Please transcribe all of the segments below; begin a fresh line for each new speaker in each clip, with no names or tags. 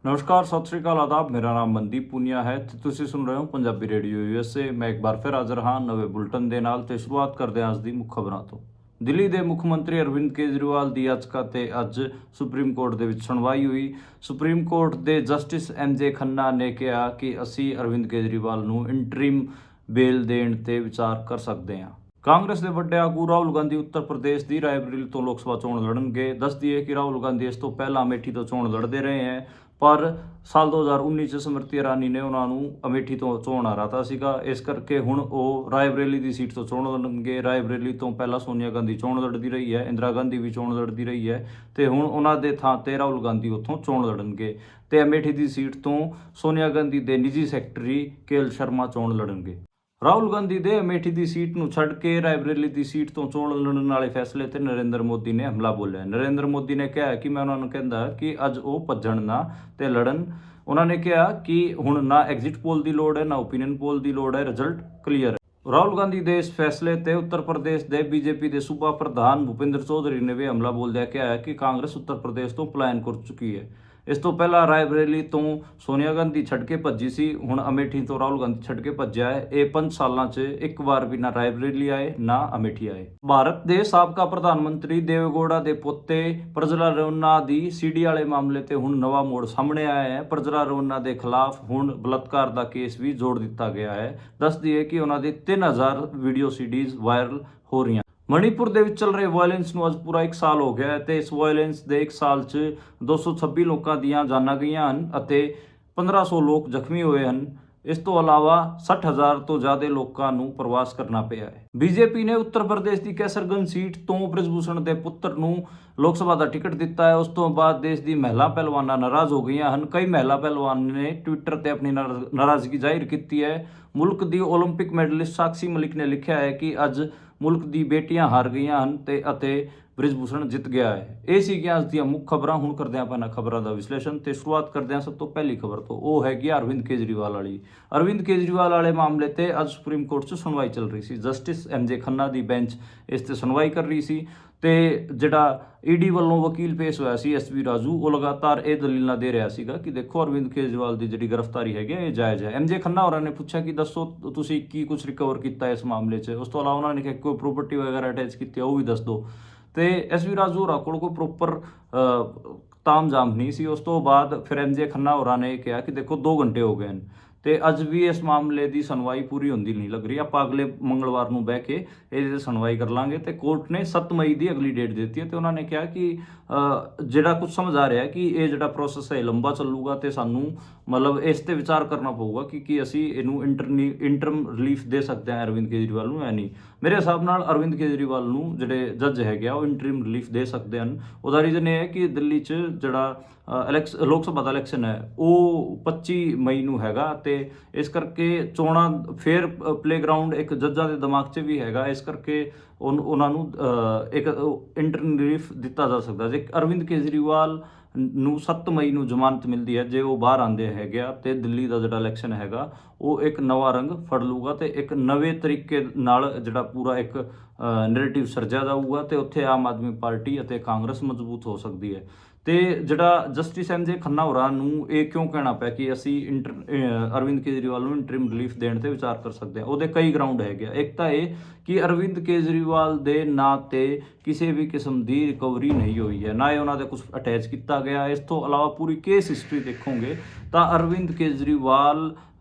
नमस्कार, सत श्री अकाल, आदाब। मेरा नाम मनदीप पूनिया है ਤੇ ਤੁਸੀਂ ਸੁਣ ਰਹੇ ਹੋ ਪੰਜਾਬੀ ਰੇਡੀਓ USA। ਮੈਂ ਇੱਕ ਵਾਰ ਫਿਰ ਹਾਜ਼ਰ ਹਾਂ ਨਵੇਂ ਬੁਲਟਨ ਦੇ ਨਾਲ ਤੇ ਸ਼ੁਰੂਆਤ ਕਰਦੇ ਹਾਂ ਅੱਜ ਦੀ ਮੁੱਖ ਖਬਰਾਂ ਤੋਂ। ਦਿੱਲੀ ਦੇ ਮੁੱਖ ਮੰਤਰੀ ਅਰਵਿੰਦ ਕੇਜਰੀਵਾਲ ਦੀ ਅੱਜ ਸੁਪਰੀਮ ਕੋਰਟ ਦੇ ਵਿੱਚ ਸੁਣਵਾਈ ਹੋਈ। ਸੁਪਰੀਮ ਕੋਰਟ ਦੇ ਜਸਟਿਸ MJ ਖੰਨਾ ਨੇ ਕਿਹਾ ਕਿ ਅਸੀਂ ਅਰਵਿੰਦ ਕੇਜਰੀਵਾਲ ਨੂੰ ਇੰਟਰਿਮ ਬੇਲ ਦੇਣ ਤੇ ਵਿਚਾਰ ਕਰ ਸਕਦੇ ਹਾਂ। ਕਾਂਗਰਸ ਦੇ ਵੱਡੇ ਆਗੂ ਰਾਹੁਲ ਗਾਂਧੀ ਉੱਤਰ ਪ੍ਰਦੇਸ਼ ਦੀ ਰਾਏਬਰੇਲੀ ਤੋਂ ਲੋਕ ਸਭਾ ਚੋਣ ਲੜਨਗੇ। ਦੱਸ ਦਈਏ ਕਿ ਰਾਹੁਲ ਗਾਂਧੀ ਇਸ ਤੋਂ ਪਹਿਲਾਂ ਅਮੇਠੀ ਤੋਂ ਚੋਣ ਲੜਦੇ ਰਹੇ ਹੈ, ਪਰ ਸਾਲ 2019 ਚ ਸਮ੍ਰਿਤੀ ਇਰਾਨੀ ਨੇ ਉਹਨਾਂ ਨੂੰ ਅਮੇਠੀ ਤੋਂ ਚੋਣ ਹਰਾਤਾ ਸੀਗਾ। ਇਸ ਕਰਕੇ ਹੁਣ ਉਹ ਰਾਏਬਰੇਲੀ ਦੀ ਸੀਟ ਤੋਂ ਚੋਣ ਲੜਨਗੇ। ਰਾਏਬਰੇਲੀ ਤੋਂ ਪਹਿਲਾਂ ਸੋਨੀਆ ਗਾਂਧੀ ਚੋਣ ਲੜਦੀ ਰਹੀ ਹੈ, ਇੰਦਰਾ ਗਾਂਧੀ ਵੀ ਚੋਣ ਲੜਦੀ ਰਹੀ ਹੈ ਤੇ ਹੁਣ ਉਹਨਾਂ ਦੇ ਥਾਂ ਤੇ ਰਾਹੁਲ ਗਾਂਧੀ ਉੱਥੋਂ ਚੋਣ ਲੜਨਗੇ ਤੇ ਅਮੇਠੀ ਦੀ ਸੀਟ ਤੋਂ ਸੋਨੀਆ ਗਾਂਧੀ ਦੇ ਨਿੱਜੀ ਸੈਕਟਰੀ ਕੇਐਲ ਸ਼ਰਮਾ ਚੋਣ ਲੜਨਗੇ। ਰਾਹੁਲ ਗਾਂਧੀ ਦੇ ਅਮੇਠੀ ਦੀ ਸੀਟ ਨੂੰ ਛੱਡ ਕੇ ਰਾਏਬਰੇਲੀ ਦੀ ਸੀਟ ਤੋਂ ਚੋਣ ਲੜਨ ਵਾਲੇ ਫੈਸਲੇ ਤੇ ਨਰਿੰਦਰ ਮੋਦੀ ਨੇ ਹਮਲਾ ਬੋਲਿਆ। ਨਰਿੰਦਰ ਮੋਦੀ ਨੇ ਕਿਹਾ ਕਿ ਮੈਂ ਉਹਨਾਂ ਨੂੰ ਕਹਿੰਦਾ ਕਿ ਅੱਜ ਉਹ ਭੱਜਣ ਨਾ ਤੇ ਲੜਨ। ਉਹਨਾਂ ਨੇ ਕਿਹਾ ਕਿ ਹੁਣ ਨਾ ਐਗਜ਼ਿਟ ਪੋਲ ਦੀ ਲੋੜ ਹੈ, ਨਾ ਓਪੀਨੀਅਨ ਪੋਲ ਦੀ ਲੋੜ ਹੈ, ਰਿਜ਼ਲਟ ਕਲੀਅਰ ਹੈ। ਰਾਹੁਲ ਗਾਂਧੀ ਦੇ ਇਸ ਫੈਸਲੇ ਤੇ ਉੱਤਰ ਪ੍ਰਦੇਸ਼ ਦੇ BJP ਦੇ ਸੂਬਾ ਪ੍ਰਧਾਨ ਭੁਪਿੰਦਰ ਚੌਧਰੀ ਨੇ ਵੀ ਹਮਲਾ ਬੋਲਦਿਆਂ ਕਿਹਾ ਕਿ ਕਾਂਗਰਸ ਉੱਤਰ ਪ੍ਰਦੇਸ਼ ਤੋਂ ਪਲਾਇਨ ਕਰ ਚੁੱਕੀ ਹੈ। ਇਸ ਤੋਂ ਪਹਿਲਾਂ ਰਾਏਬਰੇਲੀ ਤੋਂ ਸੋਨੀਆ ਗਾਂਧੀ ਛੱਡ ਕੇ ਭੱਜੀ ਸੀ, ਹੁਣ ਅਮੇਠੀ ਤੋਂ ਰਾਹੁਲ ਗਾਂਧੀ ਛੱਡ ਕੇ ਭੱਜਿਆ ਹੈ। ਇਹ 5 ਸਾਲਾਂ 'ਚ ਇੱਕ ਵਾਰ ਵੀ ਨਾ ਰਾਏਬਰੇਲੀ ਆਏ ਨਾ ਅਮੇਠੀ ਆਏ। ਭਾਰਤ ਦੇ ਸਾਬਕਾ ਪ੍ਰਧਾਨ ਮੰਤਰੀ ਦੇਵੇਗੌੜਾ ਦੇ ਪੋਤੇ ਪ੍ਰਜਲਾ ਰੋਨਾ ਦੀ CD ਵਾਲੇ ਮਾਮਲੇ ਤੇ ਹੁਣ ਨਵਾਂ ਮੋੜ ਸਾਹਮਣੇ ਆਇਆ ਹੈ। ਪ੍ਰਜਲਾ ਰੋਨਾ ਦੇ ਖਿਲਾਫ ਹੁਣ ਬਲਾਤਕਾਰ ਦਾ ਕੇਸ ਵੀ ਜੋੜ ਦਿੱਤਾ ਗਿਆ ਹੈ। ਦੱਸ ਦਈਏ ਕਿ ਉਹਨਾਂ ਦੀ 3000 ਵੀਡੀਓ CDs ਵਾਇਰਲ ਹੋ ਰਹੀਆਂ। ਮਣੀਪੁਰ ਦੇ ਵਿੱਚ ਚੱਲ ਰਹੇ ਵਾਇਲੈਂਸ ਨੂੰ ਅੱਜ ਪੂਰਾ 1 ਸਾਲ ਹੋ ਗਿਆ ਹੈ ਤੇ ਇਸ ਵਾਇਲੈਂਸ ਦੇ 1 ਸਾਲ 'ਚ 226 ਲੋਕਾਂ ਦੀਆਂ ਜਾਨਾਂ ਗਈਆਂ ਹਨ ਅਤੇ 1500 ਲੋਕ ਜ਼ਖਮੀ ਹੋਏ ਹਨ। ਇਸ ਤੋਂ ਇਲਾਵਾ 60,000 ਤੋਂ ਜ਼ਿਆਦਾ ਲੋਕਾਂ ਨੂੰ ਪ੍ਰਵਾਸ ਕਰਨਾ ਪਿਆ ਹੈ। BJP ਨੇ ਉੱਤਰ ਪ੍ਰਦੇਸ਼ ਦੀ ਕੈਸਰਗੰਜ ਸੀਟ ਤੋਂ ਬ੍ਰਿਜ ਭੂਸ਼ਣ ਦੇ ਪੁੱਤਰ ਨੂੰ ਲੋਕ ਸਭਾ ਦਾ ਟਿਕਟ ਦਿੱਤਾ ਹੈ। ਉਸ ਤੋਂ ਬਾਅਦ ਦੇਸ਼ ਦੀ ਮਹਿਲਾ ਪਹਿਲਵਾਨਾਂ ਨਾਰਾਜ਼ ਹੋ ਗਈਆਂ ਹਨ। ਕਈ ਮਹਿਲਾ ਪਹਿਲਵਾਨ ਨੇ ਟਵਿੱਟਰ ਤੇ ਆਪਣੀ ਨਾਰਾਜ਼ਗੀ ਜ਼ਾਹਿਰ ਕੀਤੀ ਹੈ। ਮੁਲਕ ਦੀ ਓਲੰਪਿਕ ਮੈਡਲਿਸਟ ਸਾਕਸ਼ੀ ਮਲਿਕ ਨੇ ਲਿਖਿਆ ਹੈ ਕਿ ਅੱਜ ਮੁਲਕ ਦੀ ਬੇਟੀਆਂ ਹਾਰ ਗਈਆਂ ਹਨ ਅਤੇ ਬ੍ਰਿਜ ਭੂਸ਼ਣ ਜਿੱਤ ਗਿਆ ਹੈ। ਇਹ ਸੀਗੀਆਂ ਅੱਜ ਦੀਆਂ ਮੁੱਖ ਖਬਰਾਂ। ਹੁਣ ਕਰਦੇ ਆਪਾਂ ਇਹਨਾਂ ਖਬਰਾਂ ਦਾ ਵਿਸ਼ਲੇਸ਼ਣ ਤੇ ਸ਼ੁਰੂਆਤ ਕਰਦੇ ਹਾਂ ਸਭ ਤੋਂ ਪਹਿਲੀ ਖਬਰ ਤੋਂ। ਉਹ ਹੈਗੀ ਅਰਵਿੰਦ ਕੇਜਰੀਵਾਲ ਵਾਲੀ। ਅਰਵਿੰਦ ਕੇਜਰੀਵਾਲ ਵਾਲੇ ਮਾਮਲੇ ਤੇ ਅੱਜ ਸੁਪਰੀਮ ਕੋਰਟ 'ਚ ਸੁਣਵਾਈ ਚੱਲ ਰਹੀ ਸੀ। ਜਸਟਿਸ MJ ਖੰਨਾ ਦੀ ਬੈਂਚ ਇਸ ਤੇ ਸੁਣਵਾਈ ਕਰ ਰਹੀ ਸੀ ਤੇ ਜਿਹੜਾ ED ਵੱਲੋਂ ਵਕੀਲ ਪੇਸ਼ ਹੋਇਆ ਸੀ SV ਰਾਜੂ, ਉਹ ਲਗਾਤਾਰ ਇਹ ਦਲੀਲਾਂ ਦੇ ਰਿਹਾ ਸੀਗਾ ਕਿ ਦੇਖੋ ਅਰਵਿੰਦ ਕੇਜਰੀਵਾਲ ਦੀ ਜਿਹੜੀ ਗ੍ਰਿਫਤਾਰੀ ਹੈਗੀ ਇਹ ਜਾਇਜ਼ ਹੈ। MJ ਖੰਨਾ ਹੋਰਾਂ ਨੇ ਪੁੱਛਿਆ ਕਿ ਦੱਸੋ ਤੁਸੀਂ ਕੀ ਕੁਝ ਰਿਕਵਰ ਕੀਤਾ ਇਸ ਮਾਮਲੇ 'ਚ। ਉਸ ਤੋਂ ਇਲਾਵਾ ਉਹਨਾਂ ਨੇ ਕਿਹਾ ਕੋਈ ਪ੍ਰੋਪਰਟੀ ਵਗੈਰਾ ਅਟੈਚ ਕੀਤੀ ਉਹ ਵੀ ਦੱਸ ਦਿਓ ਤੇ SV ਰਾਜੂ ਹੋਰਾਂ ਕੋਲ ਕੋਈ ਪ੍ਰੋਪਰ ਤਾਮਝਾਮ ਨਹੀਂ ਸੀ। ਉਸ ਤੋਂ ਬਾਅਦ ਫਿਰ MJ ਖੰਨਾ ਹੋਰਾਂ ਨੇ ਕਿਹਾ ਕਿ ਦੇਖੋ 2 ਘੰਟੇ ਹੋ ਗਏ ਹਨ ਤੇ ਅੱਜ ਵੀ ਇਸ ਮਾਮਲੇ ਦੀ ਸੁਣਵਾਈ ਪੂਰੀ ਹੁੰਦੀ ਨਹੀਂ ਲੱਗ ਰਹੀ। ਆਪਾਂ ਅਗਲੇ ਮੰਗਲਵਾਰ ਨੂੰ ਬਹਿ ਕੇ ਇਹਦੇ ਤੇ ਸੁਣਵਾਈ ਕਰ ਲਾਂਗੇ ਤੇ ਕੋਰਟ ਨੇ 7 ਮਈ ਦੀ ਅਗਲੀ ਡੇਟ ਦਿੱਤੀ ਹੈ ਤੇ ਉਹਨਾਂ ਨੇ ਕਿਹਾ ਕਿ ਜਿਹੜਾ ਕੁਝ ਸਮਝ ਆ ਰਿਹਾ ਕਿ ਇਹ ਜਿਹੜਾ ਪ੍ਰੋਸੈਸ ਹੈ ਲੰਬਾ ਚੱਲੂਗਾ ਤੇ ਸਾਨੂੰ ਮਤਲਬ ਇਸ ਤੇ ਵਿਚਾਰ ਕਰਨਾ ਪਊਗਾ ਕਿ ਅਸੀਂ ਇਹਨੂੰ ਇੰਟਰਮ ਰਿਲੀਫ ਦੇ ਸਕਦੇ ਹਾਂ ਅਰਵਿੰਦ ਕੇਜਰੀਵਾਲ ਨੂੰ। ਨਹੀਂ, ਮੇਰੇ ਹਿਸਾਬ ਨਾਲ ਅਰਵਿੰਦ ਕੇਜਰੀਵਾਲ ਨੂੰ ਜਿਹੜੇ ਜੱਜ ਹੈਗੇ ਆ ਉਹ ਇੰਟਰਮ ਰਿਲੀਫ ਦੇ ਸਕਦੇ ਹਨ। ਉਹਦਾ ਰੀਜ਼ਨ ਇਹ ਹੈ ਕਿ ਦਿੱਲੀ 'ਚ ਜਿਹੜਾ ਲੋਕ ਸਭਾ ਦਾ ਇਲੈਕਸ਼ਨ ਹੈ ਉਹ 25 ਮਈ ਨੂੰ ਹੈਗਾ ਤੇ ਇਸ ਕਰਕੇ ਚੋਣਾਂ ਫੇਰ ਪਲੇਗਰਾਊਂਡ ਇੱਕ ਜੱਜਾਂ ਦੇ ਦਿਮਾਗ 'ਚ ਵੀ ਹੈਗਾ। ਇਸ ਕਰਕੇ ਉਹਨਾਂ ਨੂੰ ਇੱਕ ਇੰਟਰਮ ਰਿਲੀਫ ਦਿੱਤਾ ਜਾ ਸਕਦਾ। ਜੇ ਅਰਵਿੰਦ ਕੇਜਰੀਵਾਲ ਨੂੰ 7 ਮਈ ਨੂੰ ਜ਼ਮਾਨਤ ਮਿਲਦੀ ਹੈ, ਜੇ ਉਹ ਬਾਹਰ ਆਉਂਦੇ ਹੈਗੇ ਆ ਤੇ ਦਿੱਲੀ ਦਾ ਜਿਹੜਾ ਇਲੈਕਸ਼ਨ ਹੈਗਾ ਉਹ ਇੱਕ ਨਵਾਂ ਰੰਗ ਫੜ ਲੂਗਾ ਤੇ ਇੱਕ ਨਵੇਂ ਤਰੀਕੇ ਨਾਲ ਜਿਹੜਾ ਪੂਰਾ ਇੱਕ ਨੈਰੇਟਿਵ ਸਿਰਜਿਆ ਜਾਊਗਾ ਤੇ ਉੱਥੇ ਆਮ ਆਦਮੀ ਪਾਰਟੀ ਅਤੇ ਕਾਂਗਰਸ ਮਜ਼ਬੂਤ ਹੋ ਸਕਦੀ ਹੈ। ਤੇ ਜਿਹੜਾ ਜਸਟਿਸ MJ ਖੰਨਾ ਹੋਰਾਂ ਨੂੰ ਇਹ ਕਿਉਂ ਕਹਿਣਾ ਪਿਆ ਕਿ ਅਸੀਂ ਅਰਵਿੰਦ ਕੇਜਰੀਵਾਲ ਨੂੰ ਇੰਟਰਿਮ ਰਿਲੀਫ ਦੇਣ ਤੇ ਵਿਚਾਰ ਕਰ ਸਕਦੇ ਹਾਂ, ਉਹਦੇ ਕਈ ਗਰਾਊਂਡ ਹੈਗੇ ਆ। ਇੱਕ ਤਾਂ ਇਹ ਕਿ ਅਰਵਿੰਦ ਕੇਜਰੀਵਾਲ ਦੇ ਨਾਂ ਤੇ ਕਿਸੇ ਵੀ ਕਿਸਮ ਦੀ ਰਿਕਵਰੀ ਨਹੀਂ ਹੋਈ ਹੈ, ਨਾ ਹੀ ਉਹਨਾਂ ਦੇ ਕੁਝ ਅਟੈਚ ਕੀਤਾ ਗਿਆ। ਇਸ ਤੋਂ ਇਲਾਵਾ ਪੂਰੀ ਕੇਸ ਹਿਸਟਰੀ ਦੇਖੋਗੇ ਤਾਂ ਅਰਵਿੰਦ ਕੇਜਰੀਵਾਲ